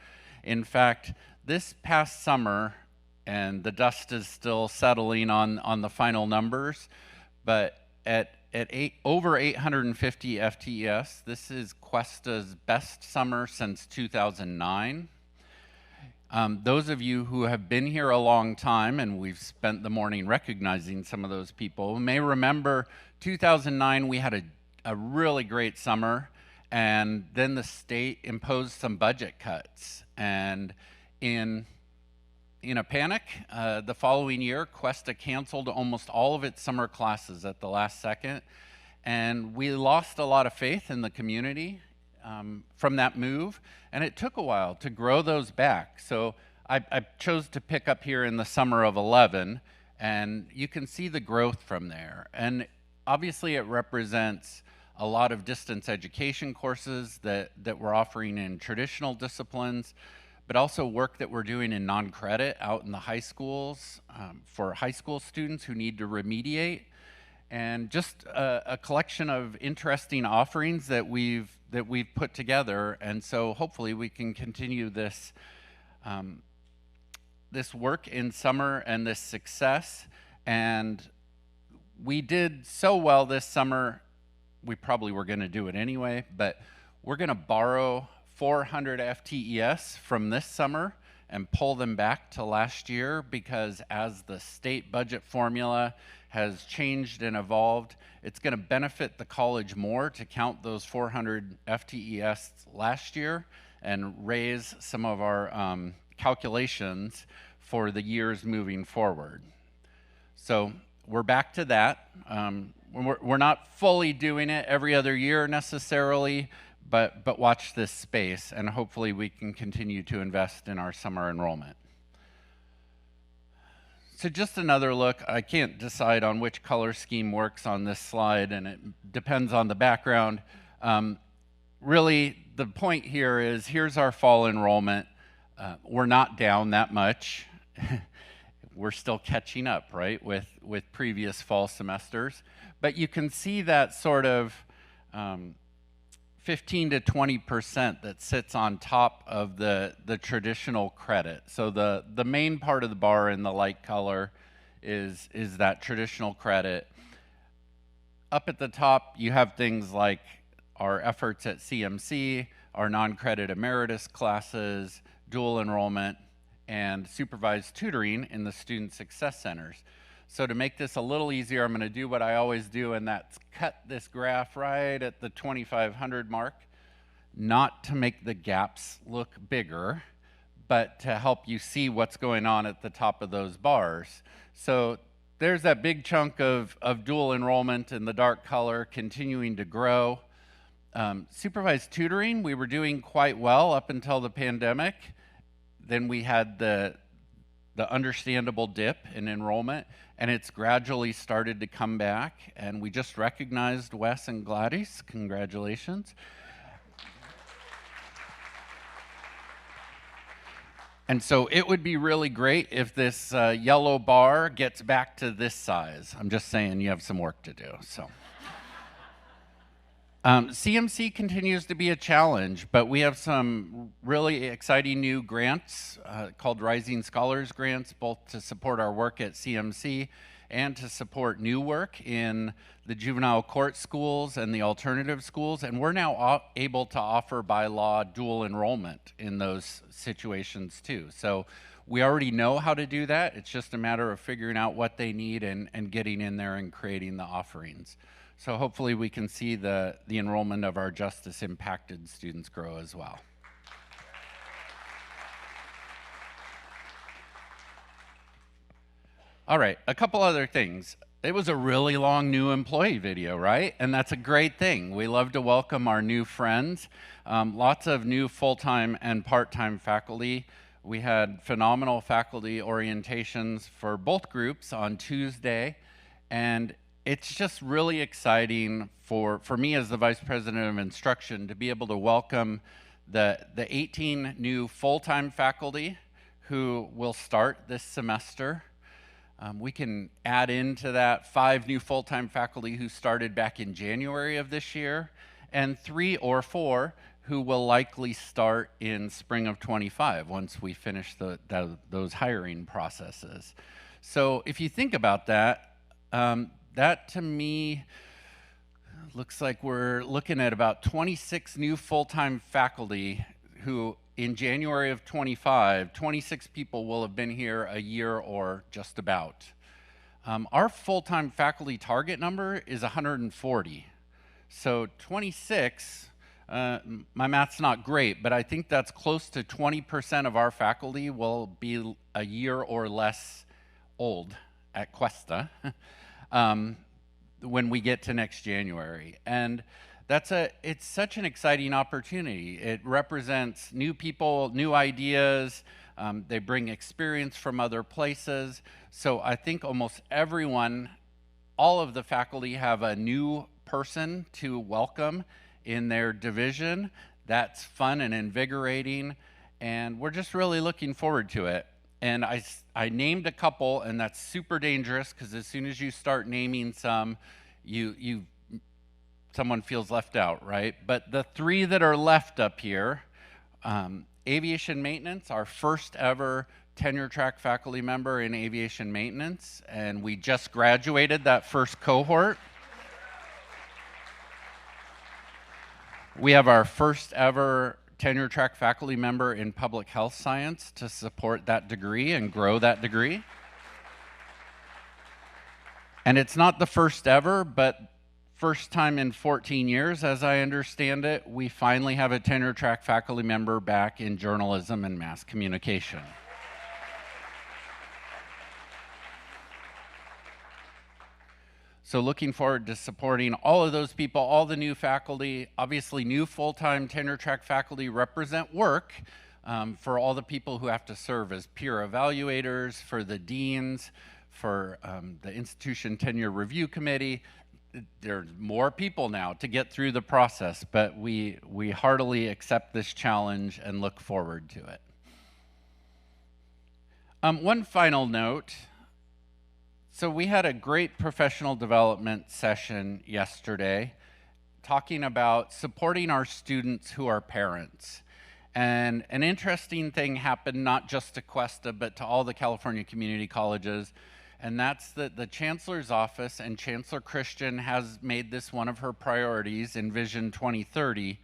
In fact, this past summer, and the dust is still settling on the final numbers, but at over 850 FTES, this is Cuesta's best summer since 2009. Those of you who have been here a long time, and we've spent the morning recognizing some of those people, may remember 2009 we had a really great summer, and then the state imposed some budget cuts. And in a panic, the following year, Cuesta canceled almost all of its summer classes at the last second, and we lost a lot of faith in the community from that move, and it took a while to grow those back. So I chose to pick up here in the summer of 11, and you can see the growth from there. And obviously it represents a lot of distance education courses that we're offering in traditional disciplines, but also work that we're doing in non-credit out in the high schools for high school students who need to remediate, and just a collection of interesting offerings that we've put together. And so hopefully we can continue this this work in summer and this success. And we did so well this summer, we probably were going to do it anyway, but we're going to borrow 400 FTES from this summer and pull them back to last year, because as the state budget formula has changed and evolved, it's going to benefit the college more to count those 400 FTES last year and raise some of our calculations for the years moving forward. So we're back to that. We're not fully doing it every other year necessarily, but watch this space, and hopefully we can continue to invest in our summer enrollment. So just another look. I can't decide on which color scheme works on this slide, and it depends on the background. Really, the point here is, here's our fall enrollment. We're not down that much. We're still catching up, right, with previous fall semesters. But you can see that sort of 15 to 20% that sits on top of the traditional credit. So the main part of the bar in the light color is that traditional credit. Up at the top, you have things like our efforts at CMC, our non-credit emeritus classes, dual enrollment, and supervised tutoring in the student success centers. So to make this a little easier, I'm going to do what I always do, and that's cut this graph right at the 2,500 mark, not to make the gaps look bigger, but to help you see what's going on at the top of those bars. So there's that big chunk of dual enrollment in the dark color continuing to grow. Supervised tutoring, we were doing quite well up until the pandemic. Then we had the understandable dip in enrollment, and it's gradually started to come back, and we just recognized Wes and Gladys. Congratulations. And so it would be really great if this yellow bar gets back to this size. I'm just saying you have some work to do. So. CMC continues to be a challenge, but we have some really exciting new grants called Rising Scholars Grants, both to support our work at CMC and to support new work in the juvenile court schools and the alternative schools. And we're now able to offer by law dual enrollment in those situations too. So we already know how to do that. It's just a matter of figuring out what they need and getting in there and creating the offerings. So hopefully we can see the enrollment of our justice impacted students grow as well. All right, a couple other things. It was a really long new employee video, right? And that's a great thing. We love to welcome our new friends. Lots of new full-time and part-time faculty. We had phenomenal faculty orientations for both groups on Tuesday, and it's just really exciting for me as the Vice President of Instruction to be able to welcome the 18 new full-time faculty who will start this semester. We can add into that 5 new full-time faculty who started back in January of this year, and 3 or 4 who will likely start in spring of 25 once we finish those hiring processes. So if you think about that, that to me looks like we're looking at about 26 new full-time faculty who in January of 25, 26 people will have been here a year or just about. Our full-time faculty target number is 140. So 26, my math's not great, but I think that's close to 20% of our faculty will be a year or less old at Cuesta when we get to next January. And it's such an exciting opportunity. It represents new people, new ideas. They bring experience from other places. So I think almost everyone, all of the faculty have a new person to welcome in their division. That's fun and invigorating, and we're just really looking forward to it. And I named a couple, and that's super dangerous because as soon as you start naming some, someone feels left out, right? But the three that are left up here, aviation maintenance, our first ever tenure track faculty member in aviation maintenance, and we just graduated that first cohort. We have our first ever tenure track faculty member in public health science to support that degree and grow that degree. And it's not the first ever, but first time in 14 years, as I understand it, we finally have a tenure track faculty member back in journalism and mass communication. So looking forward to supporting all of those people, all the new faculty. Obviously, new full-time tenure track faculty represent work for all the people who have to serve as peer evaluators, for the deans, for the institution tenure review committee. There's more people now to get through the process, but we heartily accept this challenge and look forward to it. One final note. So we had a great professional development session yesterday talking about supporting our students who are parents. And an interesting thing happened not just to Cuesta, but to all the California community colleges. And that's that the Chancellor's Office and Chancellor Christian has made this one of her priorities in Vision 2030.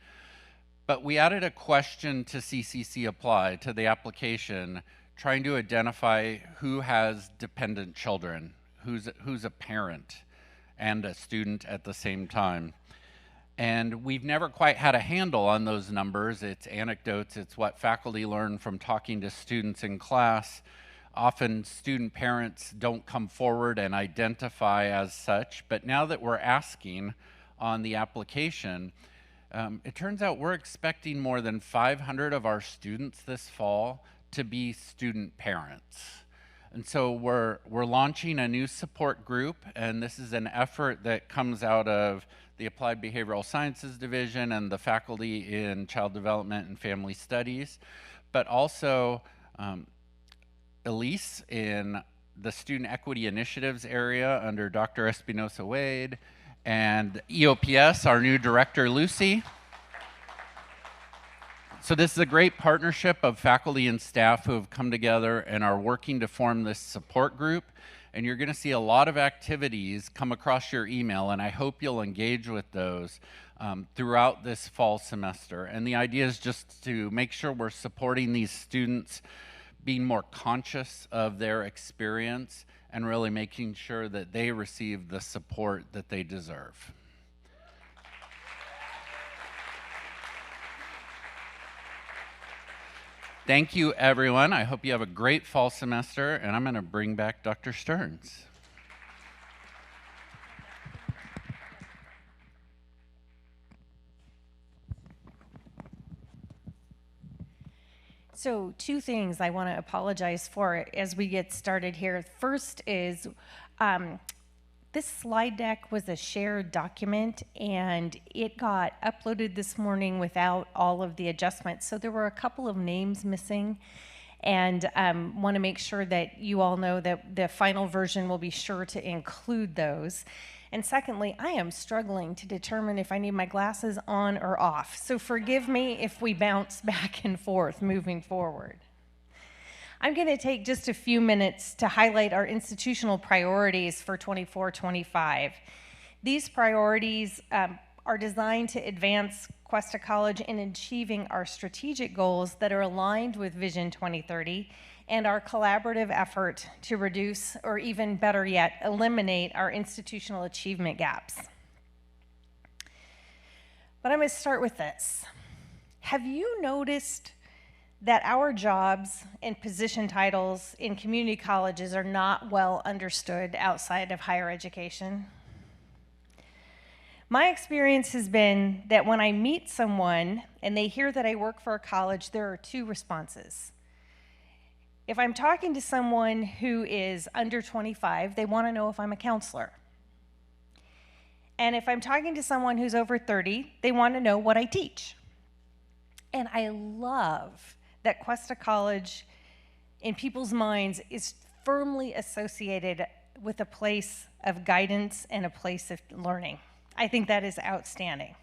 But we added a question to CCC Apply, to the application, trying to identify who has dependent children, who's a parent and a student at the same time. And we've never quite had a handle on those numbers. It's anecdotes, it's what faculty learn from talking to students in class. Often student parents don't come forward and identify as such, but now that we're asking on the application, it turns out we're expecting more than 500 of our students this fall to be student parents. And so we're launching a new support group, and this is an effort that comes out of the Applied Behavioral Sciences Division and the faculty in Child Development and Family Studies, but also Elise in the Student Equity Initiatives area under Dr. Espinosa-Wade, and EOPS, our new director, Lucy. So this is a great partnership of faculty and staff who have come together and are working to form this support group. And you're going to see a lot of activities come across your email, and I hope you'll engage with those throughout this fall semester. And the idea is just to make sure we're supporting these students, being more conscious of their experience, and really making sure that they receive the support that they deserve. Thank you, everyone. I hope you have a great fall semester, and I'm going to bring back Dr. Stearns. So 2 things I want to apologize for as we get started here. First is this slide deck was a shared document, and it got uploaded this morning without all of the adjustments. So there were a couple of names missing, and want to make sure that you all know that the final version will be sure to include those. And secondly, I am struggling to determine if I need my glasses on or off. So forgive me if we bounce back and forth moving forward. I'm going to take just a few minutes to highlight our institutional priorities for 24-25. These priorities are designed to advance Cuesta College in achieving our strategic goals that are aligned with Vision 2030 and our collaborative effort to reduce, or even better yet, eliminate our institutional achievement gaps. But I'm going to start with this. Have you noticed that our jobs and position titles in community colleges are not well understood outside of higher education? My experience has been that when I meet someone and they hear that I work for a college, there are two responses. If I'm talking to someone who is under 25, they want to know if I'm a counselor. And if I'm talking to someone who's over 30, they want to know what I teach. And I love that Cuesta College, in people's minds, is firmly associated with a place of guidance and a place of learning. I think that is outstanding.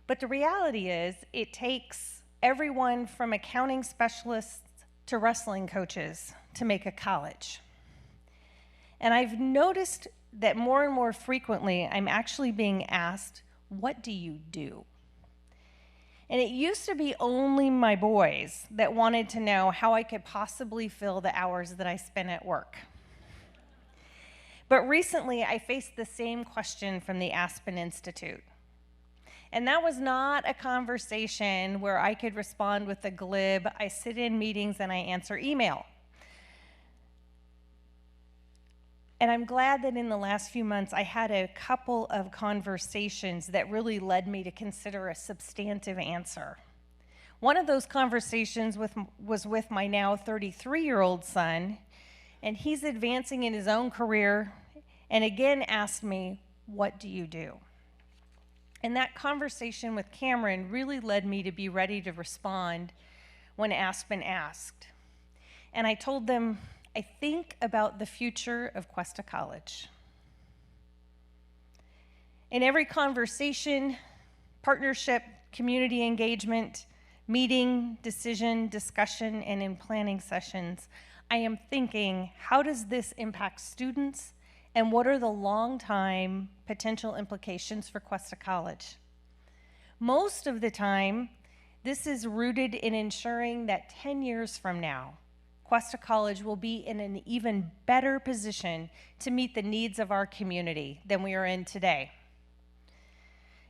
But the reality is, it takes everyone from accounting specialists to wrestling coaches to make a college. And I've noticed that more and more frequently, I'm actually being asked, what do you do? And it used to be only my boys that wanted to know how I could possibly fill the hours that I spent at work. But recently, I faced the same question from the Aspen Institute. And that was not a conversation where I could respond with a glib, I sit in meetings and I answer email. And I'm glad that in the last few months, I had a couple of conversations that really led me to consider a substantive answer. One of those conversations was with my now 33-year-old son, and he's advancing in his own career, and again asked me, what do you do? And that conversation with Cameron really led me to be ready to respond when Aspen asked. And I told them, I think about the future of Cuesta College. In every conversation, partnership, community engagement, meeting, decision, discussion, and in planning sessions, I am thinking, how does this impact students, and what are the long-time potential implications for Cuesta College? Most of the time, this is rooted in ensuring that 10 years from now, Cuesta College will be in an even better position to meet the needs of our community than we are in today.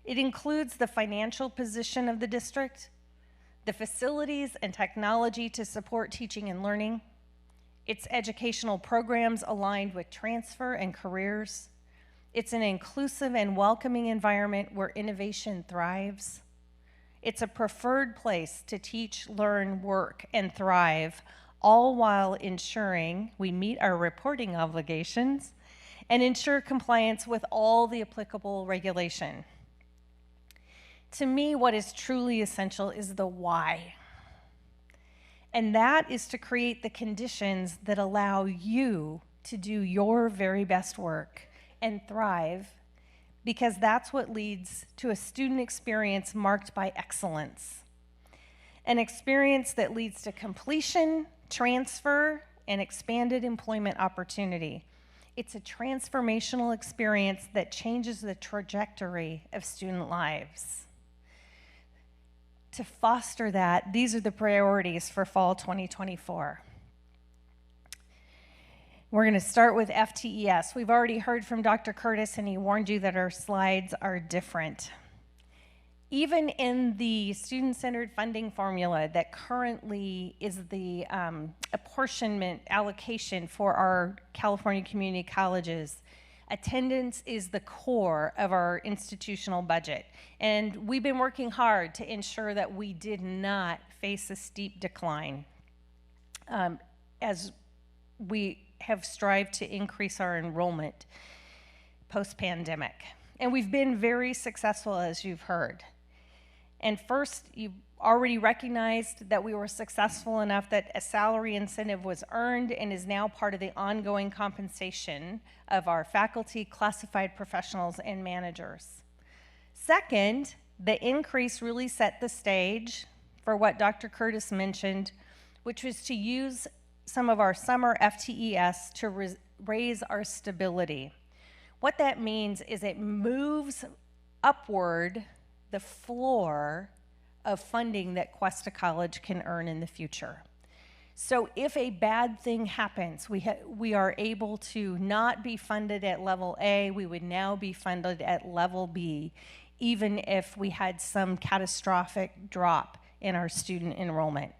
It includes the financial position of the district, the facilities and technology to support teaching and learning, its educational programs aligned with transfer and careers. It's an inclusive and welcoming environment where innovation thrives. It's a preferred place to teach, learn, work, and thrive, all while ensuring we meet our reporting obligations and ensure compliance with all the applicable regulation. To me, what is truly essential is the why. And that is to create the conditions that allow you to do your very best work and thrive, because that's what leads to a student experience marked by excellence. An experience that leads to completion, transfer, and expanded employment opportunity. It's a transformational experience that changes the trajectory of student lives. To foster that, these are the priorities for fall 2024. We're going to start with FTES. We've already heard from Dr. Curtis, and he warned you that our slides are different. Even in the student-centered funding formula that currently is the apportionment allocation for our California community colleges, attendance is the core of our institutional budget. And we've been working hard to ensure that we did not face a steep decline as we have strived to increase our enrollment post-pandemic. And we've been very successful, as you've heard. And first, you already recognized that we were successful enough that a salary incentive was earned and is now part of the ongoing compensation of our faculty, classified professionals, and managers. Second, the increase really set the stage for what Dr. Curtis mentioned, which was to use some of our summer FTES to raise our stability. What that means is it moves upward the floor of funding that Cuesta College can earn in the future. So if a bad thing happens, we are able to not be funded at level A, we would now be funded at level B, even if we had some catastrophic drop in our student enrollment.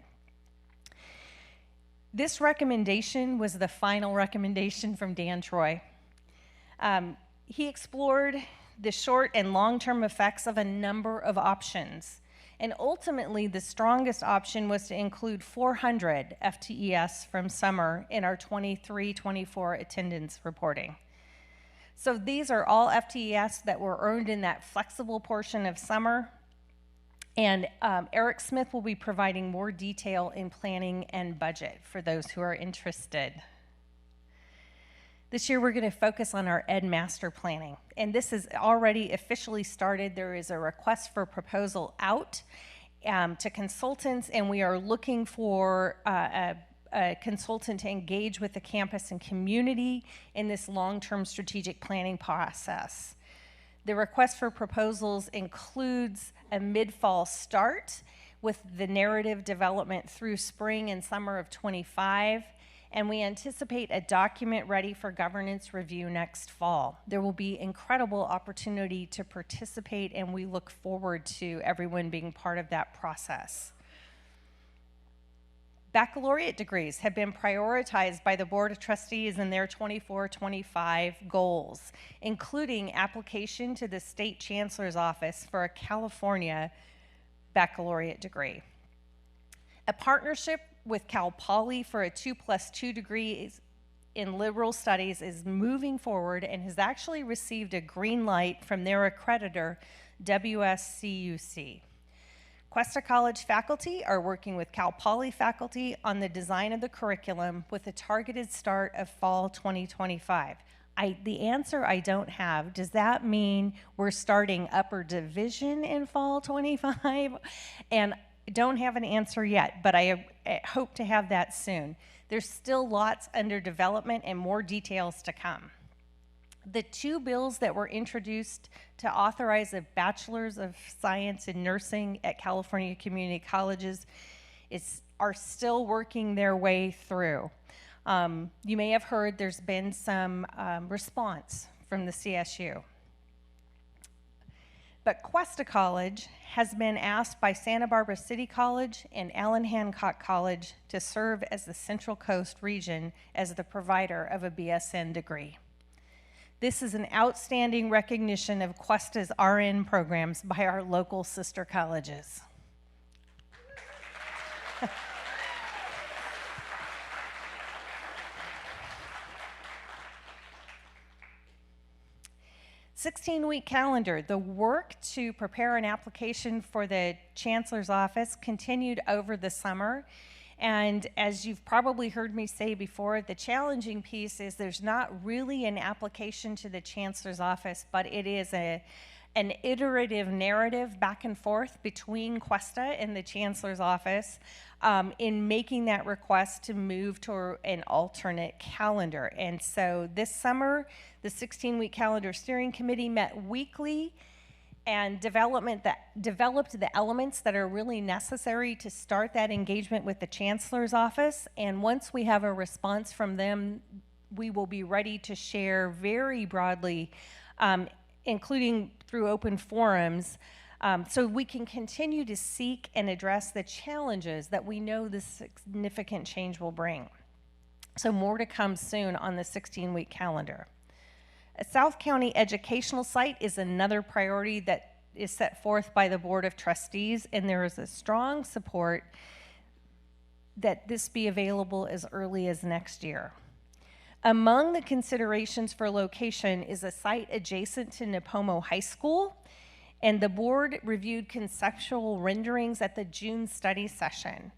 This recommendation was the final recommendation from Dan Troy. He explored the short and long-term effects of a number of options. And ultimately, the strongest option was to include 400 FTES from summer in our 23-24 attendance reporting. So these are all FTES that were earned in that flexible portion of summer. And Eric Smith will be providing more detail in planning and budget for those who are interested. This year, we're going to focus on our Ed Master Planning, and this is already officially started. There is a request for proposal out to consultants, and we are looking for a consultant to engage with the campus and community in this long-term strategic planning process. The request for proposals includes a mid-fall start with the narrative development through spring and summer of 25. And we anticipate a document ready for governance review next fall. There will be incredible opportunity to participate, and we look forward to everyone being part of that process. Baccalaureate degrees have been prioritized by the Board of Trustees in their 24-25 goals, including application to the State Chancellor's Office for a California baccalaureate degree. A partnership with Cal Poly for a 2+2 degree in liberal studies is moving forward and has actually received a green light from their accreditor, WSCUC. Cuesta College faculty are working with Cal Poly faculty on the design of the curriculum with a targeted start of fall 2025. The answer I don't have. Does that mean we're starting upper division in fall 25? And don't have an answer yet, but I hope to have that soon. There's still lots under development and more details to come. The two bills that were introduced to authorize a Bachelor's of Science in Nursing at California Community Colleges are still working their way through. You may have heard there's been some response from the CSU. But Cuesta College has been asked by Santa Barbara City College and Allen Hancock College to serve as the Central Coast region as the provider of a BSN degree. This is an outstanding recognition of Cuesta's RN programs by our local sister colleges. 16-week calendar. The work to prepare an application for the Chancellor's Office continued over the summer. And as you've probably heard me say before, the challenging piece is there's not really an application to the Chancellor's Office, but it is an iterative narrative back and forth between Cuesta and the Chancellor's Office in making that request to move to an alternate calendar. And so this summer, the 16-week calendar steering committee met weekly and developed the elements that are really necessary to start that engagement with the Chancellor's Office. And once we have a response from them, we will be ready to share very broadly, including through open forums, so we can continue to seek and address the challenges that we know this significant change will bring. So more to come soon on the 16-week calendar. A South County educational site is another priority that is set forth by the Board of Trustees, and there is a strong support that this be available as early as next year. Among the considerations for location is a site adjacent to Nipomo High School, And the board reviewed conceptual renderings at the June study session.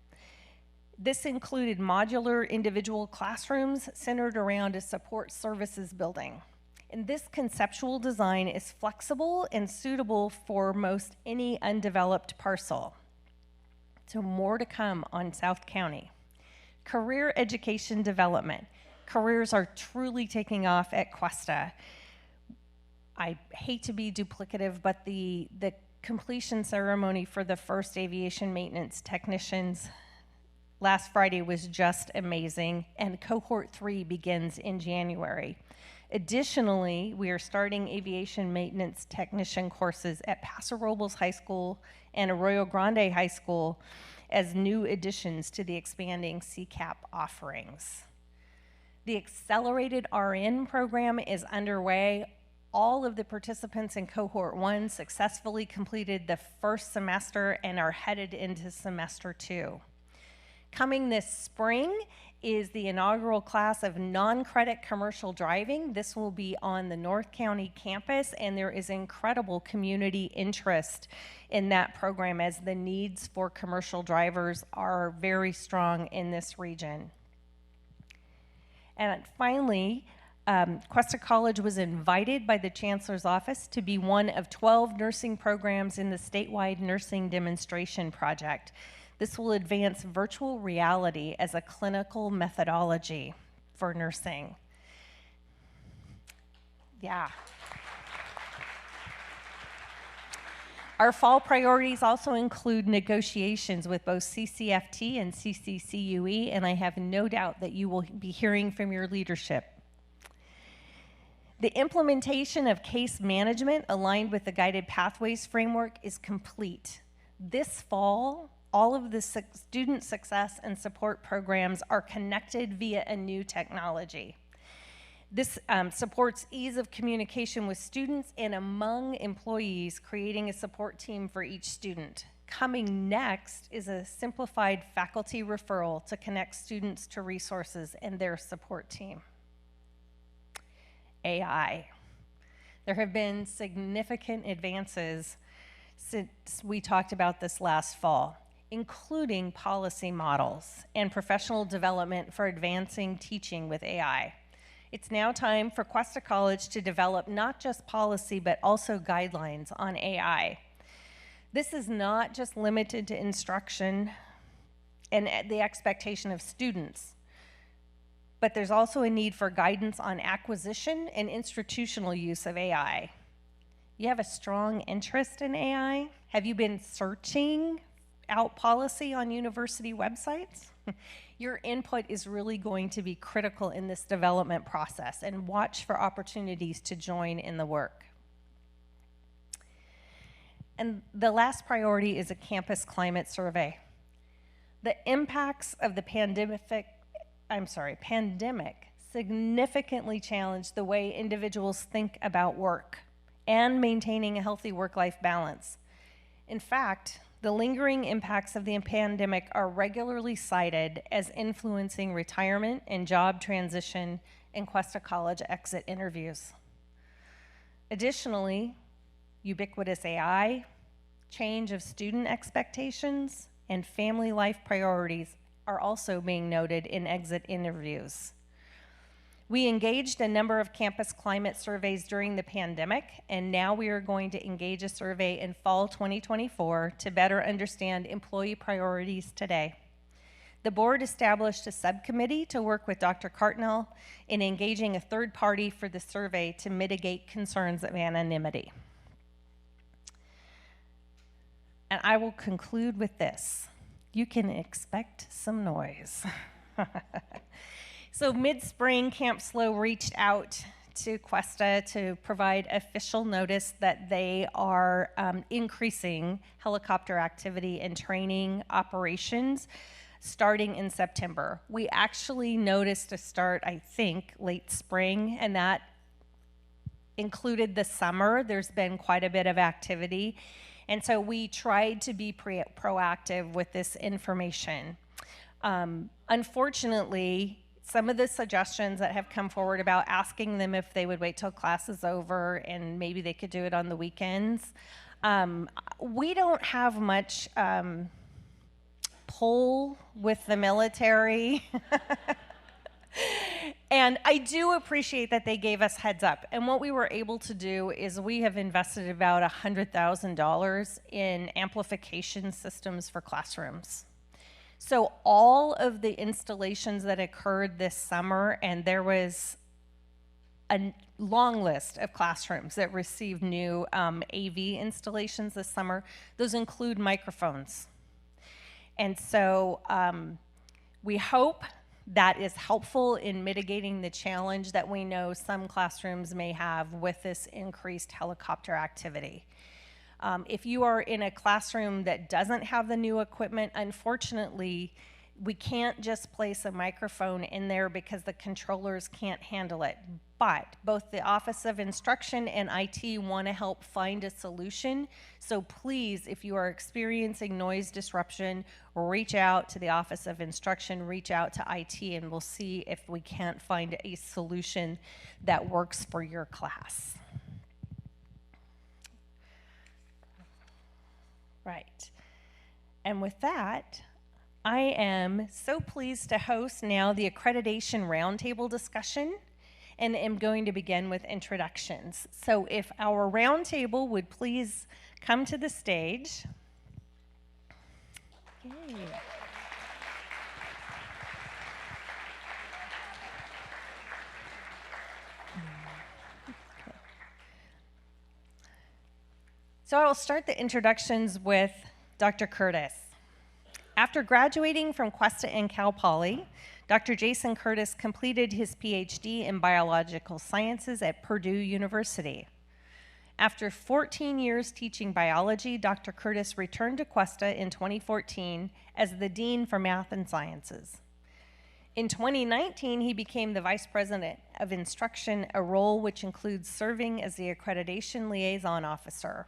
This included modular individual classrooms centered around a support services building. And this conceptual design is flexible and suitable for most any undeveloped parcel. So more to come on South County. Career education development. Careers are truly taking off at Cuesta. I hate to be duplicative, but the completion ceremony for the first aviation maintenance technicians last Friday was just amazing, and cohort 3 begins in January. Additionally, we are starting aviation maintenance technician courses at Paso Robles High School and Arroyo Grande High School as new additions to the expanding CCAP offerings. The accelerated RN program is underway. All of the participants in cohort 1 successfully completed the first semester and are headed into semester 2. Coming this spring is the inaugural class of non-credit commercial driving. This will be on the North County campus, and there is incredible community interest in that program as the needs for commercial drivers are very strong in this region. And finally, Cuesta College was invited by the Chancellor's Office to be one of 12 nursing programs in the statewide nursing demonstration project. This will advance virtual reality as a clinical methodology for nursing. Yeah. Our fall priorities also include negotiations with both CCFT and CCCUE, and I have no doubt that you will be hearing from your leadership. The implementation of case management aligned with the Guided Pathways framework is complete. This fall, all of the student success and support programs are connected via a new technology. This supports ease of communication with students and among employees, creating a support team for each student. Coming next is a simplified faculty referral to connect students to resources and their support team. AI. There have been significant advances since we talked about this last fall, including policy models and professional development for advancing teaching with AI. It's now time for Cuesta College to develop not just policy, but also guidelines on AI. This is not just limited to instruction and the expectation of students, but there's also a need for guidance on acquisition and institutional use of AI. You have a strong interest in AI? Have you been searching out policy on university websites? Your input is really going to be critical in this development process, and watch for opportunities to join in the work. And the last priority is a campus climate survey. The impacts of the pandemic significantly challenged the way individuals think about work and maintaining a healthy work-life balance. In fact, the lingering impacts of the pandemic are regularly cited as influencing retirement and job transition in Cuesta College exit interviews. Additionally, ubiquitous AI, change of student expectations, and family life priorities are also being noted in exit interviews. We engaged a number of campus climate surveys during the pandemic, and now we are going to engage a survey in fall 2024 to better understand employee priorities today. The board established a subcommittee to work with Dr. Cartnell in engaging a third party for the survey to mitigate concerns of anonymity. And I will conclude with this. You can expect some noise. So mid-spring, Camp SLO reached out to Cuesta to provide official notice that they are increasing helicopter activity and training operations starting in September. We actually noticed a start, I think, late spring, and that included the summer. There's been quite a bit of activity. And so we tried to be proactive with this information. Unfortunately, some of the suggestions that have come forward about asking them if they would wait till class is over and maybe they could do it on the weekends, We don't have much pull with the military. And I do appreciate that they gave us heads up. And what we were able to do is we have invested about $100,000 in amplification systems for classrooms. So all of the installations that occurred this summer, and there was a long list of classrooms that received new AV installations this summer, those include microphones. And so we hope that is helpful in mitigating the challenge that we know some classrooms may have with this increased helicopter activity. If you are in a classroom that doesn't have the new equipment, unfortunately, we can't just place a microphone in there because the controllers can't handle it. But both the Office of Instruction and IT want to help find a solution. So please, if you are experiencing noise disruption, reach out to the Office of Instruction, reach out to IT, and we'll see if we can't find a solution that works for your class. Right. And with that, I am so pleased to host now the accreditation roundtable discussion, and am going to begin with introductions. So if our roundtable would please come to the stage. Yay. So I will start the introductions with Dr. Curtis. After graduating from Cuesta and Cal Poly, Dr. Jason Curtis completed his PhD in biological sciences at Purdue University. After 14 years teaching biology, Dr. Curtis returned to Cuesta in 2014 as the Dean for Math and Sciences. In 2019, he became the Vice President of Instruction, a role which includes serving as the Accreditation Liaison Officer.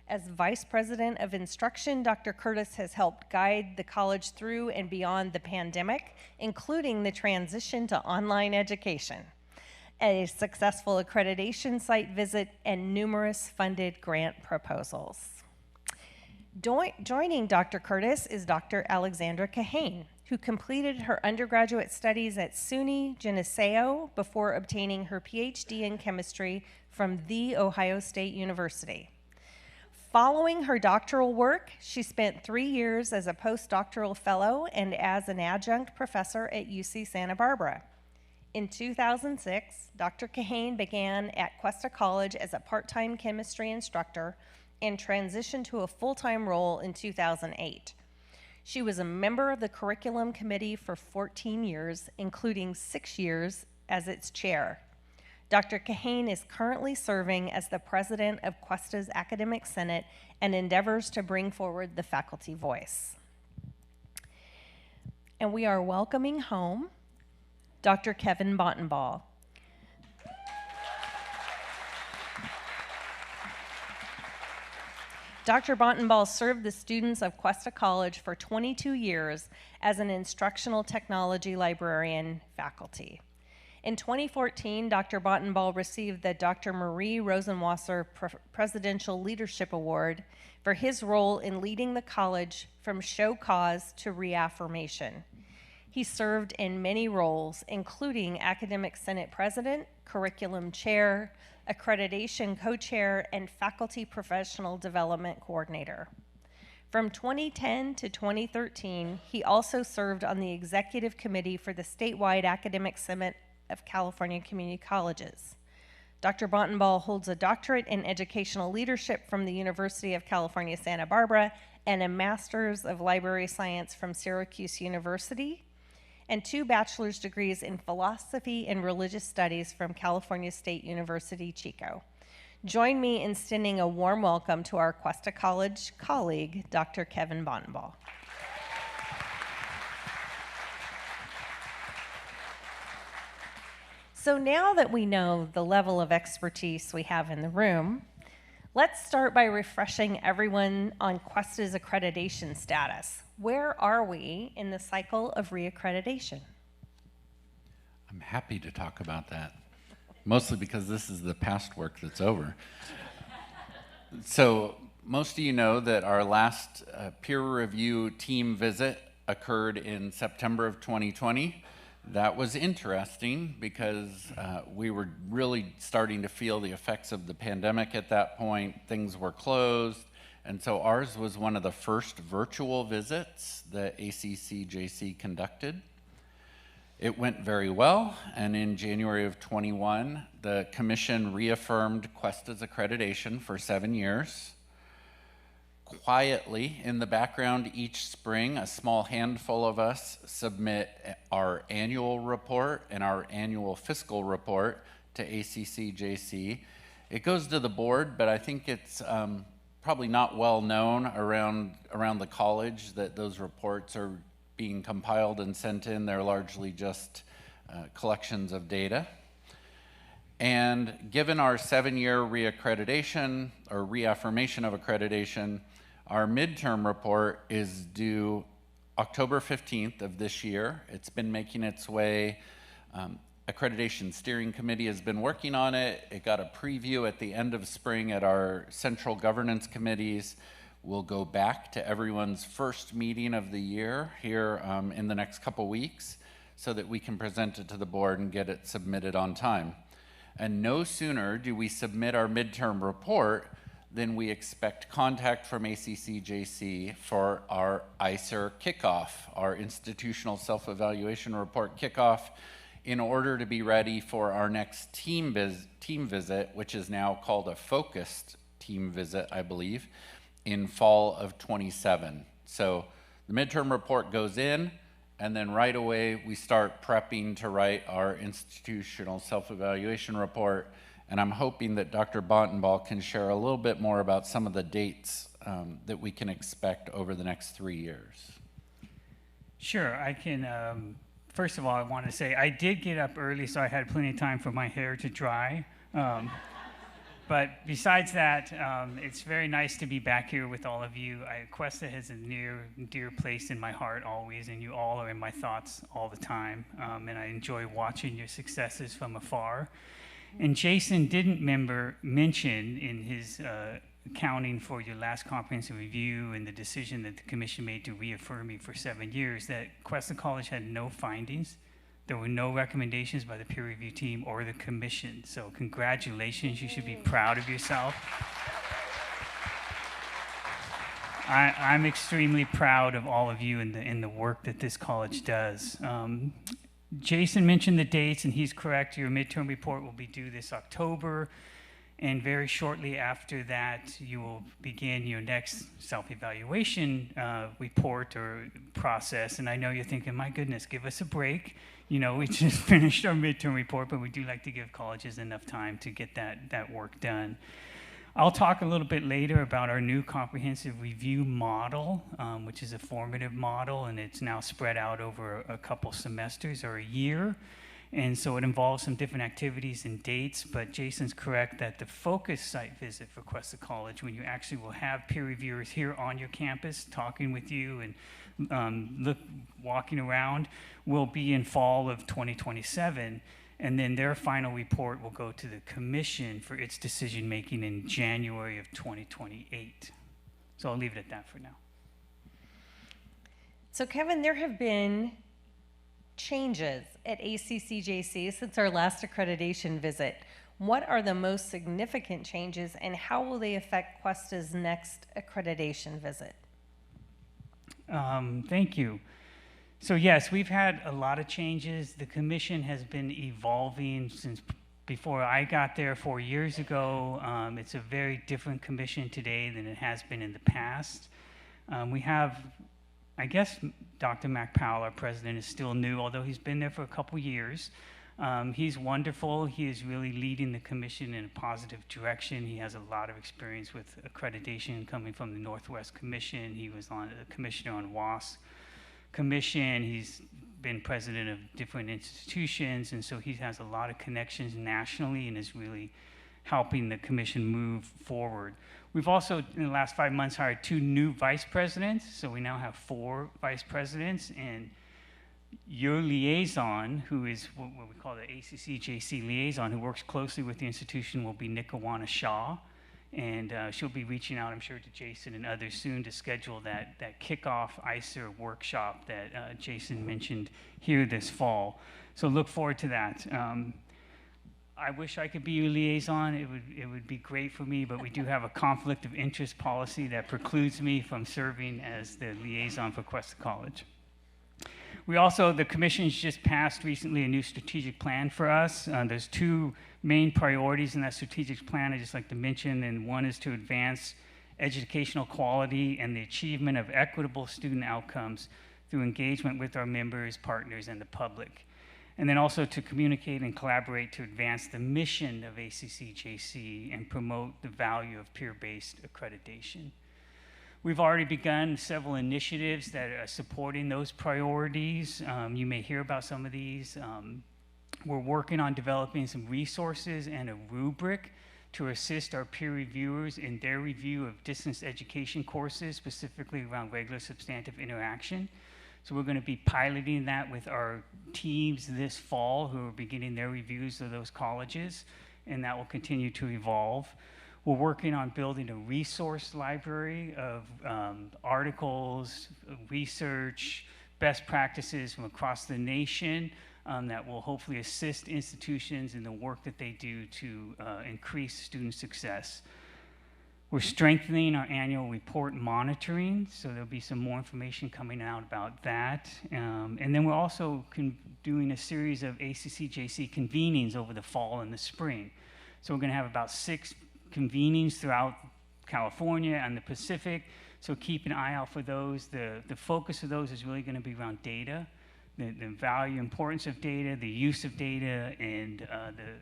As Vice President of Instruction, Dr. Curtis has helped guide the college through and beyond the pandemic, including the transition to online education, a successful accreditation site visit, and numerous funded grant proposals. Joining Dr. Curtis is Dr. Alexandra Kahane, who completed her undergraduate studies at SUNY Geneseo before obtaining her PhD in chemistry from The Ohio State University. Following her doctoral work, she spent 3 years as a postdoctoral fellow and as an adjunct professor at UC Santa Barbara. In 2006, Dr. Kahane began at Cuesta College as a part-time chemistry instructor and transitioned to a full-time role in 2008. She was a member of the curriculum committee for 14 years, including 6 years as its chair. Dr. Kahane is currently serving as the president of Cuesta's Academic Senate and endeavors to bring forward the faculty voice. And we are welcoming home Dr. Kevin Bontenbal. Dr. Bontenbal served the students of Cuesta College for 22 years as an instructional technology librarian faculty. In 2014, Dr. Bontenbal received the Dr. Marie Rosenwasser Presidential Leadership Award for his role in leading the college from show cause to reaffirmation. He served in many roles, including Academic Senate President, Curriculum Chair, Accreditation Co-Chair, and Faculty Professional Development Coordinator. From 2010 to 2013, he also served on the Executive Committee for the statewide Academic Senate of California Community Colleges. Dr. Bontenbal holds a doctorate in educational leadership from the University of California, Santa Barbara, and a master's of library science from Syracuse University, and 2 bachelor's degrees in philosophy and religious studies from California State University, Chico. Join me in extending a warm welcome to our Cuesta College colleague, Dr. Kevin Bontenbal. So now that we know the level of expertise we have in the room, let's start by refreshing everyone on Cuesta's accreditation status. Where are we in the cycle of reaccreditation? I'm happy to talk about that, mostly because this is the past work that's over. So most of you know that our last peer review team visit occurred in September of 2020. That was interesting because we were really starting to feel the effects of the pandemic at that point. Things were closed. And so ours was one of the first virtual visits that ACCJC conducted. It went very well, and in January of 21, the commission reaffirmed Cuesta's accreditation for 7 years. Quietly, in the background each spring, a small handful of us submit our annual report and our annual fiscal report to ACCJC. It goes to the board, but I think it's probably not well known around the college that those reports are being compiled and sent in. They're largely just collections of data. And given our 7-year reaccreditation or reaffirmation of accreditation, our midterm report is due October 15th of this year. It's been making its way. Accreditation Steering Committee has been working on it. It got a preview at the end of spring at our central governance committees. We'll go back to everyone's first meeting of the year here in the next couple weeks so that we can present it to the board and get it submitted on time. And no sooner do we submit our midterm report than we expect contact from ACCJC for our ICER kickoff, our Institutional Self-Evaluation Report kickoff, in order to be ready for our next team visit, which is now called a focused team visit, I believe, in fall of 27. So the midterm report goes in, and then right away we start prepping to write our institutional self-evaluation report. And I'm hoping that Dr. Bontenbal can share a little bit more about some of the dates that we can expect over the next 3 years. Sure, I can. First of all, I want to say I did get up early, so I had plenty of time for my hair to dry. But besides that, it's very nice to be back here with all of you. Cuesta has a near and dear place in my heart always, and you all are in my thoughts all the time. And I enjoy watching your successes from afar. And Jason didn't mention in his accounting for your last comprehensive review and the decision that the commission made to reaffirm me for 7 years that Cuesta College had no findings. There were no recommendations by the peer review team or the commission. So congratulations, you should be proud of yourself. I'm extremely proud of all of you in the work that this college does. Jason mentioned the dates, and he's correct. Your midterm report will be due this October, and very shortly after that, you will begin your next self-evaluation report or process. And I know you're thinking, my goodness, give us a break. You know, we just finished our midterm report, but we do like to give colleges enough time to get that work done. I'll talk a little bit later about our new comprehensive review model, which is a formative model, and it's now spread out over a couple semesters or a year. And so it involves some different activities and dates, but Jason's correct that the focus site visit for Cuesta College, when you actually will have peer reviewers here on your campus talking with you and walking around, will be in fall of 2027. And then their final report will go to the commission for its decision making in January of 2028. So I'll leave it at that for now. So Kevin, there have been changes at ACCJC since our last accreditation visit. What are the most significant changes, and how will they affect Cuesta's next accreditation visit? Thank you. So yes, we've had a lot of changes. The commission has been evolving since before I got there 4 years ago. It's a very different commission today than it has been in the past. We have, I guess, Dr. Mac Powell, our president, is still new, although he's been there for a couple years. He's wonderful. He is really leading the commission in a positive direction. He has a lot of experience with accreditation coming from the Northwest Commission. He was on a commissioner on WASC Commission. He's been president of different institutions, and so he has a lot of connections nationally and is really helping the commission move forward. We've also, in the last 5 months, hired 2 new vice presidents, so we now have 4 vice presidents, and your liaison, who is what we call the ACCJC liaison, who works closely with the institution, will be Nikawana Shaw. And she'll be reaching out, I'm sure, to Jason and others soon to schedule that kickoff ICER workshop that Jason mentioned here this fall. So look forward to that. I wish I could be your liaison. It would be great for me, but we do have a conflict of interest policy that precludes me from serving as the liaison for Cuesta College. We also, the commission's just passed recently a new strategic plan for us. There's two main priorities in that strategic plan I'd just like to mention, and one is to advance educational quality and the achievement of equitable student outcomes through engagement with our members, partners, and the public. And then also to communicate and collaborate to advance the mission of ACCJC and promote the value of peer-based accreditation. We've already begun several initiatives that are supporting those priorities. You may hear about some of these. We're working on developing some resources and a rubric to assist our peer reviewers in their review of distance education courses, specifically around regular substantive interaction. So we're going to be piloting that with our teams this fall who are beginning their reviews of those colleges, and that will continue to evolve. We're working on building a resource library of articles, research, best practices from across the nation that will hopefully assist institutions in the work that they do to increase student success. We're strengthening our annual report monitoring, so there'll be some more information coming out about that. And then we're also doing a series of ACCJC convenings over the fall and the spring. So we're going to have about 6 convenings throughout California and the Pacific, so keep an eye out for those. The focus of those is really going to be around data, the value, importance of data, the use of data, and the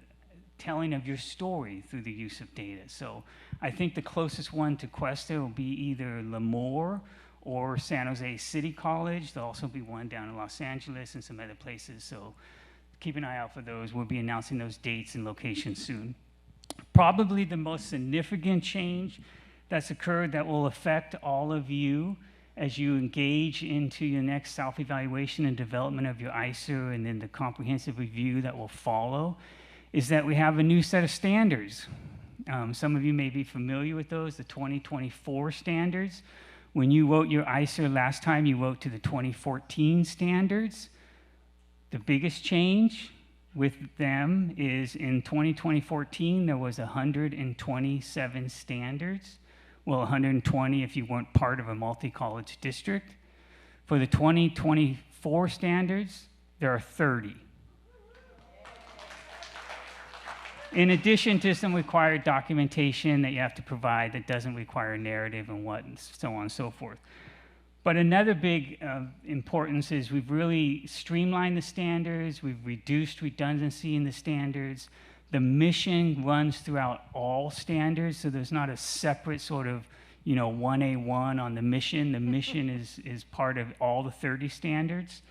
telling of your story through the use of data. So I think the closest one to Cuesta will be either Lemoore or San Jose City College. There'll also be one down in Los Angeles and some other places, so keep an eye out for those. We'll be announcing those dates and locations soon. Probably the most significant change that's occurred that will affect all of you as you engage into your next self-evaluation and development of your ICER and then the comprehensive review that will follow is that we have a new set of standards. Some of you may be familiar with those, the 2024 standards. When you wrote your ICER last time, you wrote to the 2014 standards. The biggest change with them is in 2014, there was 127 standards. Well, 120 if you weren't part of a multi-college district. For the 2024 standards, there are 30. In addition to some required documentation that you have to provide that doesn't require a narrative and what, and so on and so forth. But another big importance is we've really streamlined the standards, we've reduced redundancy in the standards. The mission runs throughout all standards, so there's not a separate sort of, 1A1 on the mission. The mission is part of all the 30 standards.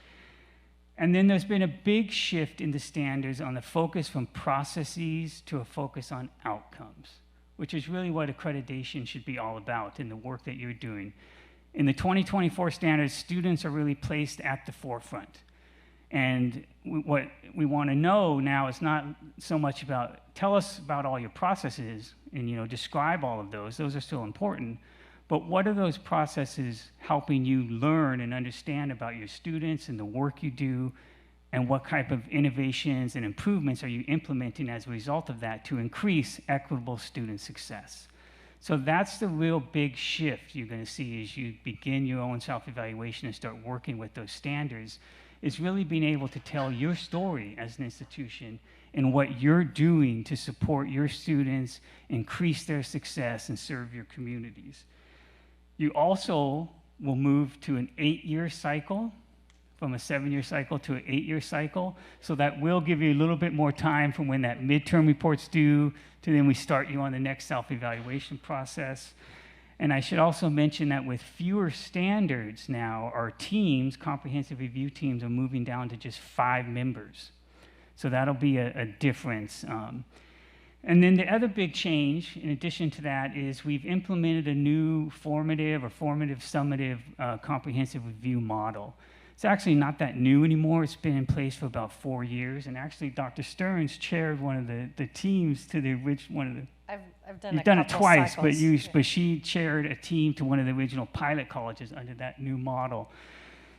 And then there's been a big shift in the standards on the focus from processes to a focus on outcomes, which is really what accreditation should be all about in the work that you're doing. In the 2024 standards, students are really placed at the forefront. And what we want to know now is not so much about, tell us about all your processes and describe all of those. Those are still important. But what are those processes helping you learn and understand about your students and the work you do, and what type of innovations and improvements are you implementing as a result of that to increase equitable student success? So that's the real big shift you're going to see as you begin your own self-evaluation and start working with those standards, is really being able to tell your story as an institution and what you're doing to support your students, increase their success, and serve your communities. You also will move to an 8-year cycle, from a 7-year cycle to an 8-year cycle. So that will give you a little bit more time from when that midterm report's due to then we start you on the next self-evaluation process. And I should also mention that with fewer standards now, our teams, comprehensive review teams, are moving down to just 5 members. So that'll be a difference. And then the other big change, in addition to that, is we've implemented a new formative or formative summative comprehensive review model. It's actually not that new anymore. It's been in place for about 4 years. And actually, Dr. Stearns chaired one of the teams to the one of the. I've done You've a done it couple twice, cycles. but she chaired a team to one of the original pilot colleges under that new model.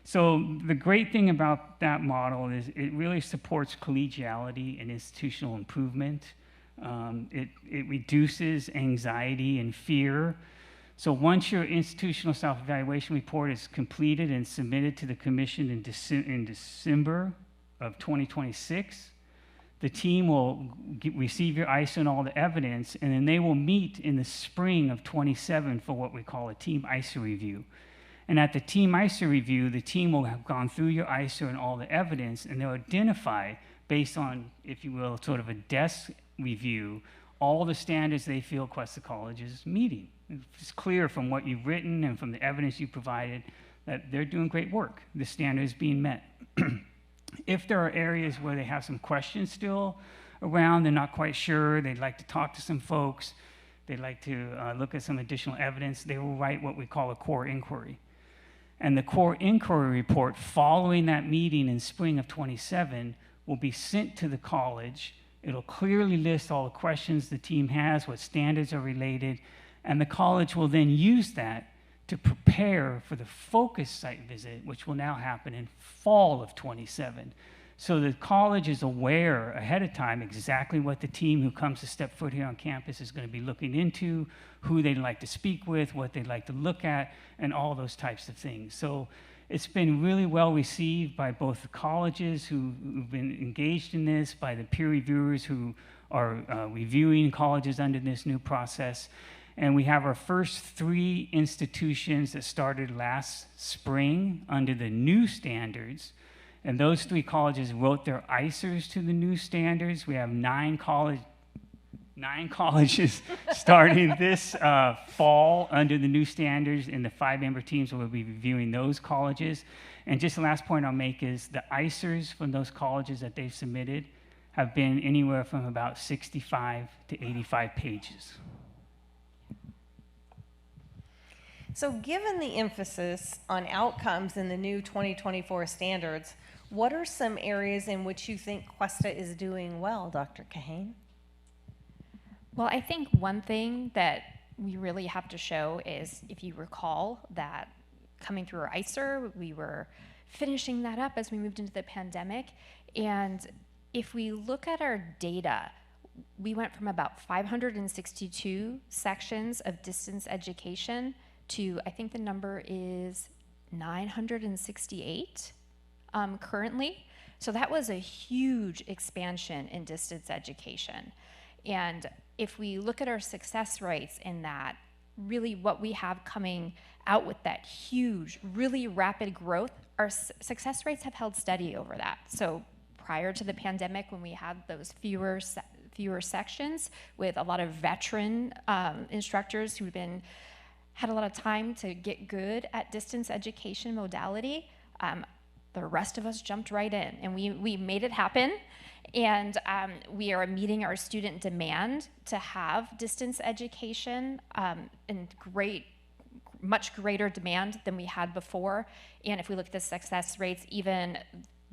So the great thing about that model is it really supports collegiality and institutional improvement. It reduces anxiety and fear. So once your institutional self-evaluation report is completed and submitted to the commission in December of 2026, the team will receive your ISO and all the evidence, and then they will meet in the spring of 27 for what we call a team ISO review. And at the team ISO review, the team will have gone through your ISO and all the evidence, and they'll identify, based on, if you will, sort of a desk review, all the standards they feel Cuesta College is meeting. It's clear from what you've written and from the evidence you provided that they're doing great work. The standard is being met. If there are areas where they have some questions still around, they're not quite sure, they'd like to talk to some folks, they'd like to look at some additional evidence, they will write what we call a core inquiry. And the core inquiry report following that meeting in spring of 27 will be sent to the college. It'll clearly list all the questions the team has, what standards are related, and the college will then use that to prepare for the focus site visit, which will now happen in fall of 27. So the college is aware ahead of time exactly what the team who comes to step foot here on campus is going to be looking into, who they'd like to speak with, what they'd like to look at, and all those types of things. So it's been really well received by both the colleges who've been engaged in this, by the peer reviewers who are reviewing colleges under this new process. And we have our first 3 institutions that started last spring under the new standards. And those 3 colleges wrote their ISERs to the new standards. We have 9 colleges starting this fall under the new standards, and the 5-member teams will be reviewing those colleges. And just the last point I'll make is the ISERs from those colleges that they've submitted have been anywhere from about 65 to 85 pages. So given the emphasis on outcomes in the new 2024 standards, what are some areas in which you think Cuesta is doing well, Dr. Kahane? Well, I think one thing that we really have to show is, if you recall, that coming through our ISER, we were finishing that up as we moved into the pandemic. And if we look at our data, we went from about 562 sections of distance education to, I think the number is 968 currently. So that was a huge expansion in distance education. And if we look at our success rates in that, really what we have coming out with that huge, really rapid growth, our success rates have held steady over that. So prior to the pandemic, when we had those fewer sections with a lot of veteran instructors who'd had a lot of time to get good at distance education modality, the rest of us jumped right in, and we made it happen. And we are meeting our student demand to have distance education in much greater demand than we had before. And if we look at the success rates, even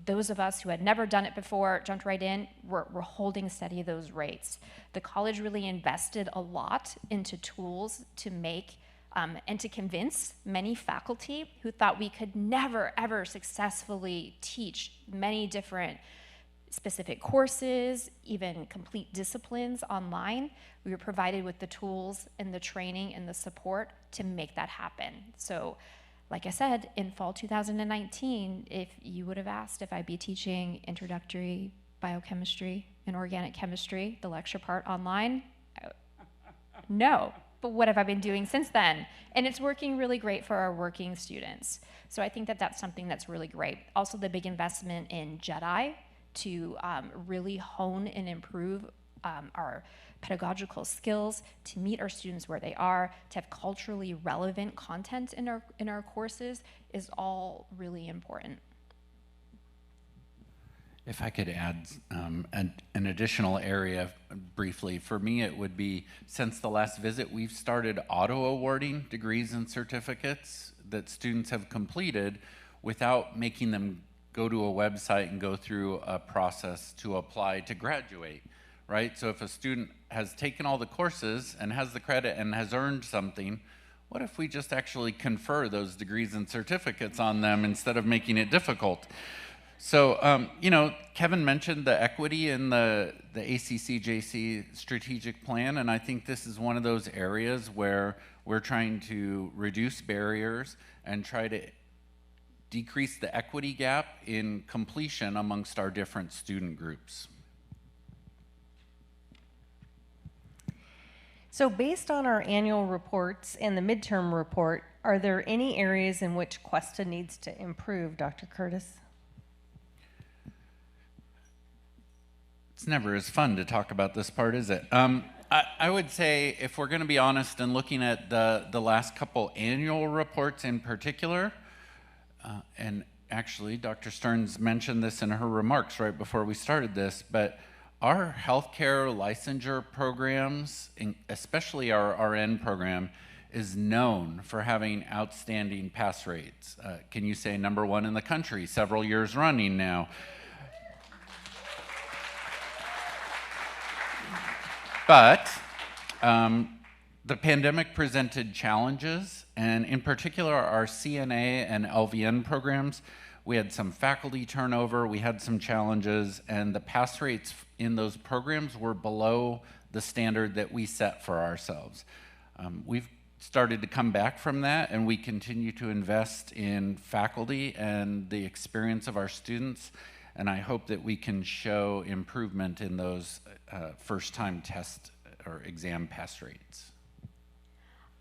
those of us who had never done it before, jumped right in, we're holding steady those rates. The college really invested a lot into tools to make and to convince many faculty who thought we could never, ever successfully teach many different specific courses, even complete disciplines online. We were provided with the tools and the training and the support to make that happen. So, like I said, in fall 2019, if you would have asked if I'd be teaching introductory biochemistry and organic chemistry, the lecture part online, no. But what have I been doing since then? And it's working really great for our working students. So I think that that's something that's really great. Also, the big investment in JEDI to really hone and improve our pedagogical skills, to meet our students where they are, to have culturally relevant content in our courses is all really important. If I could add an additional area briefly, for me it would be, since the last visit, we've started auto-awarding degrees and certificates that students have completed without making them go to a website and go through a process to apply to graduate, right? So if a student has taken all the courses and has the credit and has earned something, what if we just actually confer those degrees and certificates on them instead of making it difficult? So, you know, Kevin mentioned the equity in the ACCJC strategic plan, and I think this is one of those areas where we're trying to reduce barriers and try to decrease the equity gap in completion amongst our different student groups. So based on our annual reports and the midterm report, are there any areas in which Cuesta needs to improve, Dr. Curtis? It's never as fun to talk about this part, is it? I would say, if we're going to be honest and looking at the last couple annual reports in particular, and actually Dr. Stearns mentioned this in her remarks right before we started this, but our healthcare licensure programs, especially our RN program, is known for having outstanding pass rates. Can you say #1 in the country several years running now? But the pandemic presented challenges, and in particular our CNA and LVN programs. We had some faculty turnover, we had some challenges, and the pass rates in those programs were below the standard that we set for ourselves. We've started to come back from that, and we continue to invest in faculty and the experience of our students, and I hope that we can show improvement in those first-time test or exam pass rates.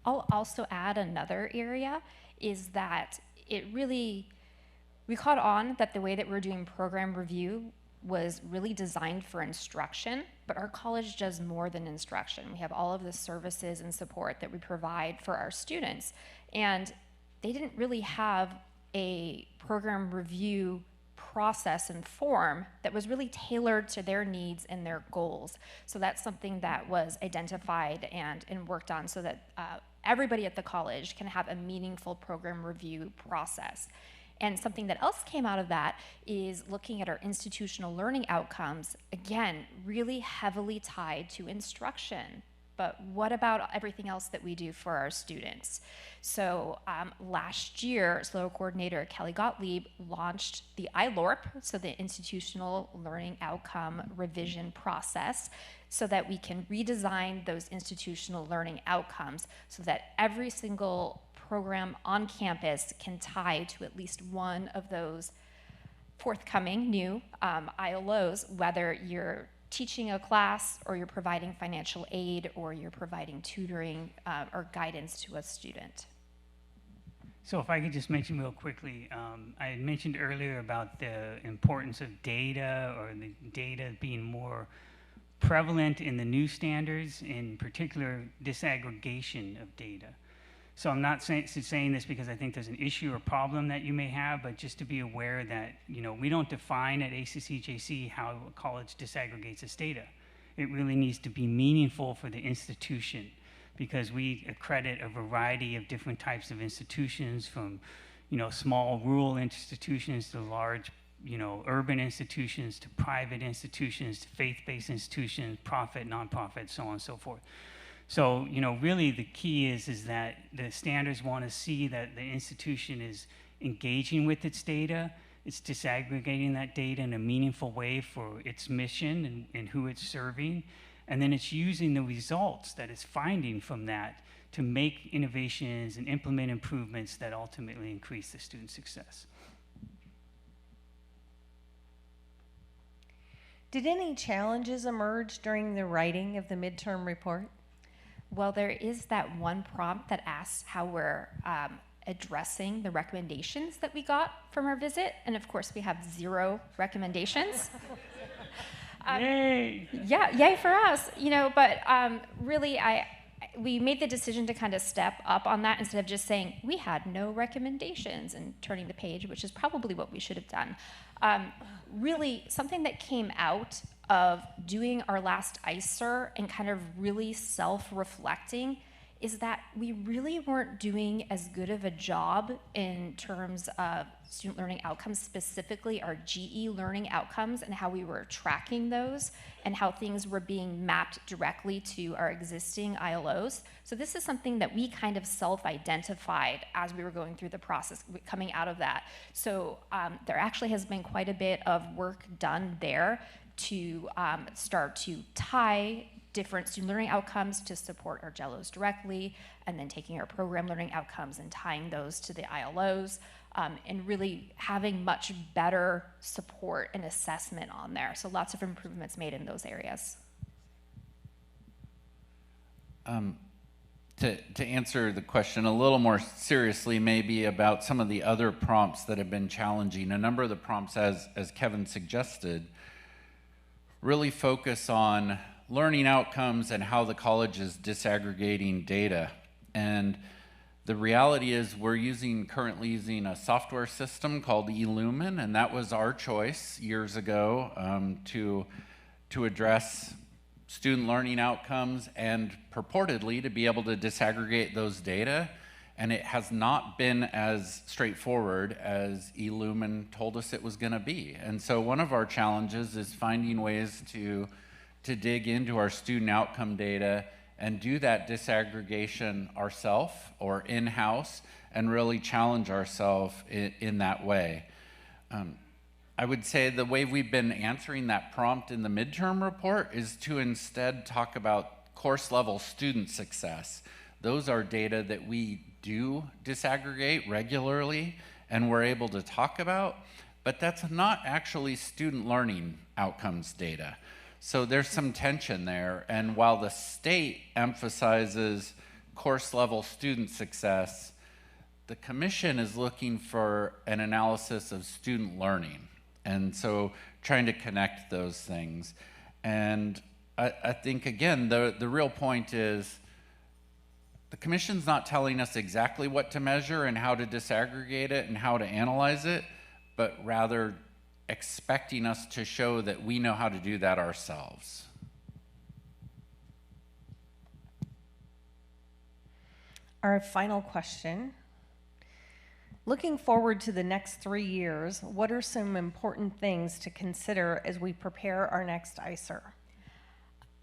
I'll also add another area is that we caught on that the way that we're doing program review was really designed for instruction, but our college does more than instruction. We have all of the services and support that we provide for our students, and they didn't really have a program review process and form that was really tailored to their needs and their goals. So that's something that was identified and worked on so that everybody at the college can have a meaningful program review process. And something that else came out of that is looking at our institutional learning outcomes, again, really heavily tied to instruction. But what about everything else that we do for our students? So last year, SLO coordinator Kelly Gottlieb launched the ILORP, so the Institutional Learning Outcome Revision Process, so that we can redesign those institutional learning outcomes so that every single program on campus can tie to at least one of those forthcoming new ILOs, whether you're teaching a class or you're providing financial aid or you're providing tutoring or guidance to a student. So if I could just mention real quickly, I had mentioned earlier about the importance of data, or the data being more prevalent in the new standards, in particular disaggregation of data. So I'm not saying this because I think there's an issue or problem that you may have, but just to be aware that, you know, we don't define at ACCJC how a college disaggregates its data. It really needs to be meaningful for the institution, because we accredit a variety of different types of institutions, from, you know, small rural institutions to large, you know, urban institutions, to private institutions, to faith-based institutions, profit, nonprofit, so on and so forth. So, you know, really the key is that the standards want to see that the institution is engaging with its data, it's disaggregating that data in a meaningful way for its mission and who it's serving, and then it's using the results that it's finding from that to make innovations and implement improvements that ultimately increase the student success. Did any challenges emerge during the writing of the midterm report? Well, there is that one prompt that asks how we're addressing the recommendations that we got from our visit, and of course we have 0 recommendations. Yay! Yeah, yay for us, you know, but really we made the decision to kind of step up on that instead of just saying we had no recommendations and turning the page, which is probably what we should have done. Really, something that came out of doing our last ICER and kind of really self-reflecting is that we really weren't doing as good of a job in terms of student learning outcomes, specifically our GE learning outcomes, and how we were tracking those and how things were being mapped directly to our existing ILOs. So this is something that we kind of self-identified as we were going through the process coming out of that. So there actually has been quite a bit of work done there to start to tie different student learning outcomes to support our JELOs directly, and then taking our program learning outcomes and tying those to the ILOs, and really having much better support and assessment on there. So lots of improvements made in those areas. To answer the question a little more seriously, maybe about some of the other prompts that have been challenging, a number of the prompts, as Kevin suggested, really focus on learning outcomes and how the college is disaggregating data. And the reality is we're currently using a software system called eLumen, and that was our choice years ago to address student learning outcomes and purportedly to be able to disaggregate those data. And it has not been as straightforward as eLumen told us it was going to be. And so one of our challenges is finding ways to dig into our student outcome data and do that disaggregation ourselves or in-house and really challenge ourselves in that way. I would say the way we've been answering that prompt in the midterm report is to instead talk about course level student success. Those are data that we do disaggregate regularly and we're able to talk about, but that's not actually student learning outcomes data. So there's some tension there, and while the state emphasizes course level student success, the commission is looking for an analysis of student learning, and so trying to connect those things. And I think, again, the real point is the commission's not telling us exactly what to measure and how to disaggregate it and how to analyze it, but rather expecting us to show that we know how to do that ourselves. Our final question. Looking forward to the next 3 years, what are some important things to consider as we prepare our next ICER?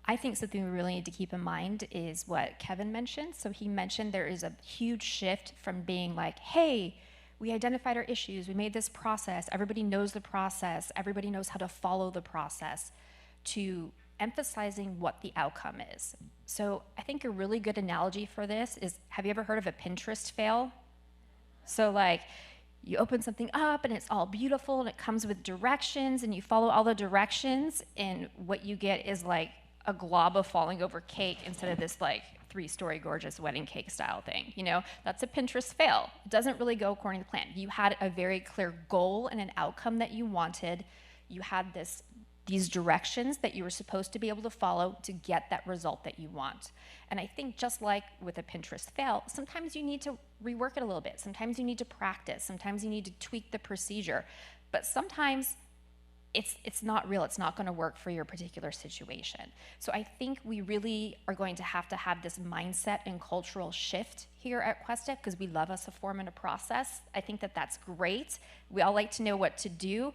I think something we really need to keep in mind is what Kevin mentioned. So he mentioned there is a huge shift from being like, hey, we identified our issues, we made this process, everybody knows the process, everybody knows how to follow the process, to emphasizing what the outcome is. So I think a really good analogy for this is, have you ever heard of a Pinterest fail? So like, you open something up and it's all beautiful and it comes with directions and you follow all the directions and what you get is like a glob of falling over cake instead of this like 3-story gorgeous wedding cake style thing. You know, that's a Pinterest fail. It doesn't really go according to plan. You had a very clear goal and an outcome that you wanted. You had these directions that you were supposed to be able to follow to get that result that you want. And I think just like with a Pinterest fail, sometimes you need to rework it a little bit. Sometimes you need to practice. Sometimes you need to tweak the procedure. But sometimes it's not real. It's not going to work for your particular situation. So I think we really are going to have this mindset and cultural shift here at Cuesta, because we love us a form and a process. I think that that's great. We all like to know what to do,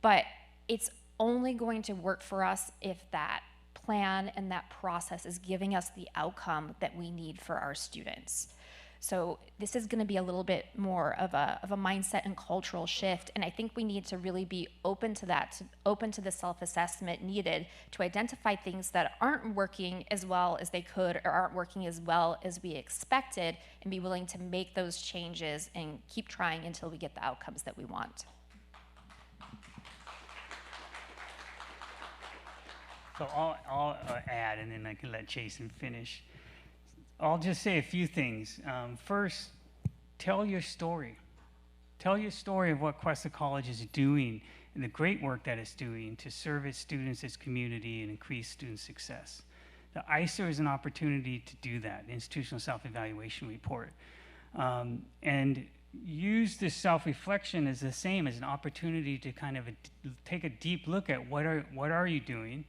but it's only going to work for us if that plan and that process is giving us the outcome that we need for our students. So this is going to be a little bit more of a mindset and cultural shift, and I think we need to really be open to that, open to the self-assessment needed to identify things that aren't working as well as they could or aren't working as well as we expected, and be willing to make those changes and keep trying until we get the outcomes that we want. So I'll add, and then I can let Jason finish. I'll just say a few things. First, tell your story. Tell your story of what Cuesta College is doing and the great work that it's doing to serve its students, its community, and increase student success. The ICER is an opportunity to do that, the Institutional Self-Evaluation Report. And use this self-reflection as the same as an opportunity to kind of take a deep look at what are you doing,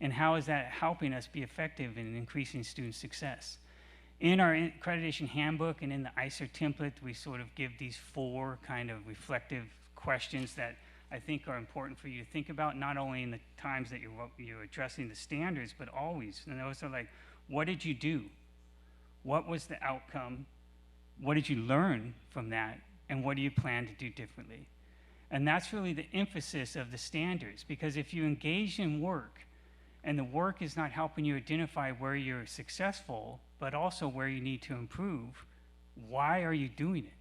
and how is that helping us be effective in increasing student success. In our accreditation handbook and in the ICER template, we sort of give these 4 kind of reflective questions that I think are important for you to think about, not only in the times that you're addressing the standards, but always. And those are like, what did you do? What was the outcome? What did you learn from that? And what do you plan to do differently? And that's really the emphasis of the standards, because if you engage in work and the work is not helping you identify where you're successful, but also where you need to improve, why are you doing it?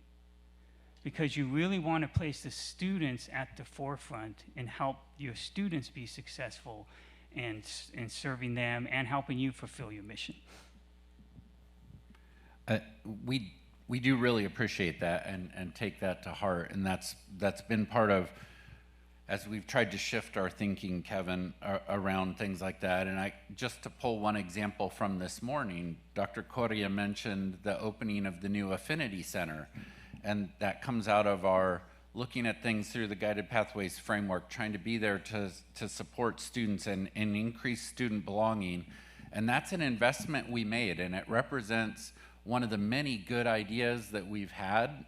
Because you really want to place the students at the forefront and help your students be successful in serving them and helping you fulfill your mission. We do really appreciate that and take that to heart, and that's been part of, as we've tried to shift our thinking, Kevin, around things like that. And just to pull one example from this morning, Dr. Correa mentioned the opening of the new Affinity Center, and that comes out of our looking at things through the Guided Pathways framework, trying to be there to support students and increase student belonging. And that's an investment we made, and it represents one of the many good ideas that we've had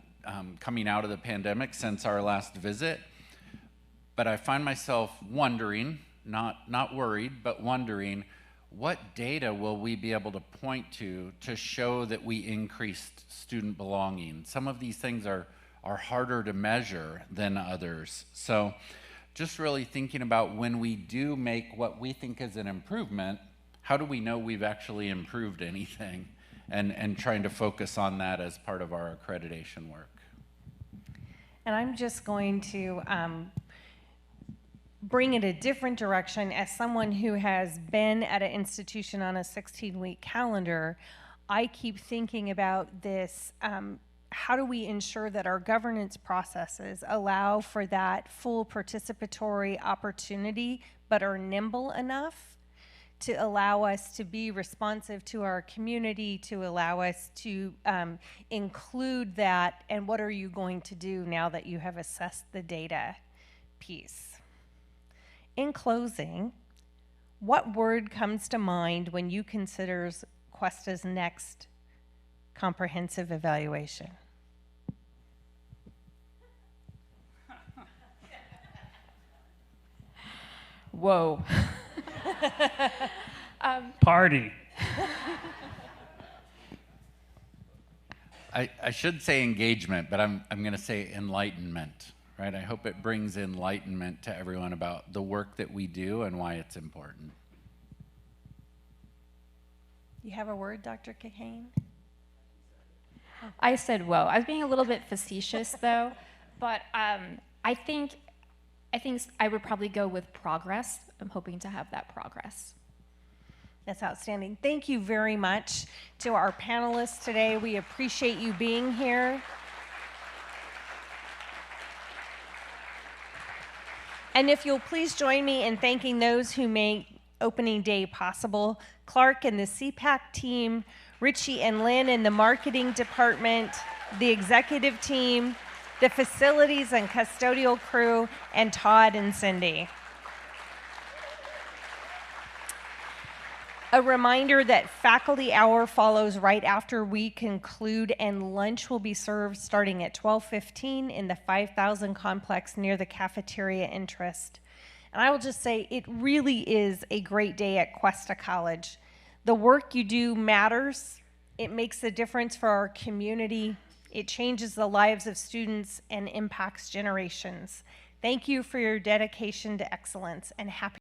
coming out of the pandemic since our last visit. But I find myself wondering, not worried, but wondering, what data will we be able to point to show that we increased student belonging? Some of these things are harder to measure than others. So just really thinking about when we do make what we think is an improvement, how do we know we've actually improved anything? And trying to focus on that as part of our accreditation work. And I'm just going to bring it a different direction. As someone who has been at an institution on a 16-week calendar, I keep thinking about this, how do we ensure that our governance processes allow for that full participatory opportunity, but are nimble enough to allow us to be responsive to our community, to allow us to include that, and what are you going to do now that you have assessed the data piece? In closing, what word comes to mind when you consider Cuesta's next comprehensive evaluation? Whoa. Party. I should say engagement, but I'm going to say enlightenment, right? I hope it brings enlightenment to everyone about the work that we do and why it's important. You have a word, Dr. Kahane? I said whoa. I was being a little bit facetious though, but I think I would probably go with progress. I'm hoping to have that progress. That's outstanding. Thank you very much to our panelists today. We appreciate you being here. And if you'll please join me in thanking those who make opening day possible: Clark and the CPAC team, Richie and Lynn in the marketing department, the executive team, the facilities and custodial crew, and Todd and Cindy. A reminder that faculty hour follows right after we conclude, and lunch will be served starting at 12:15 in the 5000 complex near the cafeteria entrance. And I will just say, it really is a great day at Cuesta College. The work you do matters. It makes a difference for our community. It changes the lives of students and impacts generations. Thank you for your dedication to excellence, and happy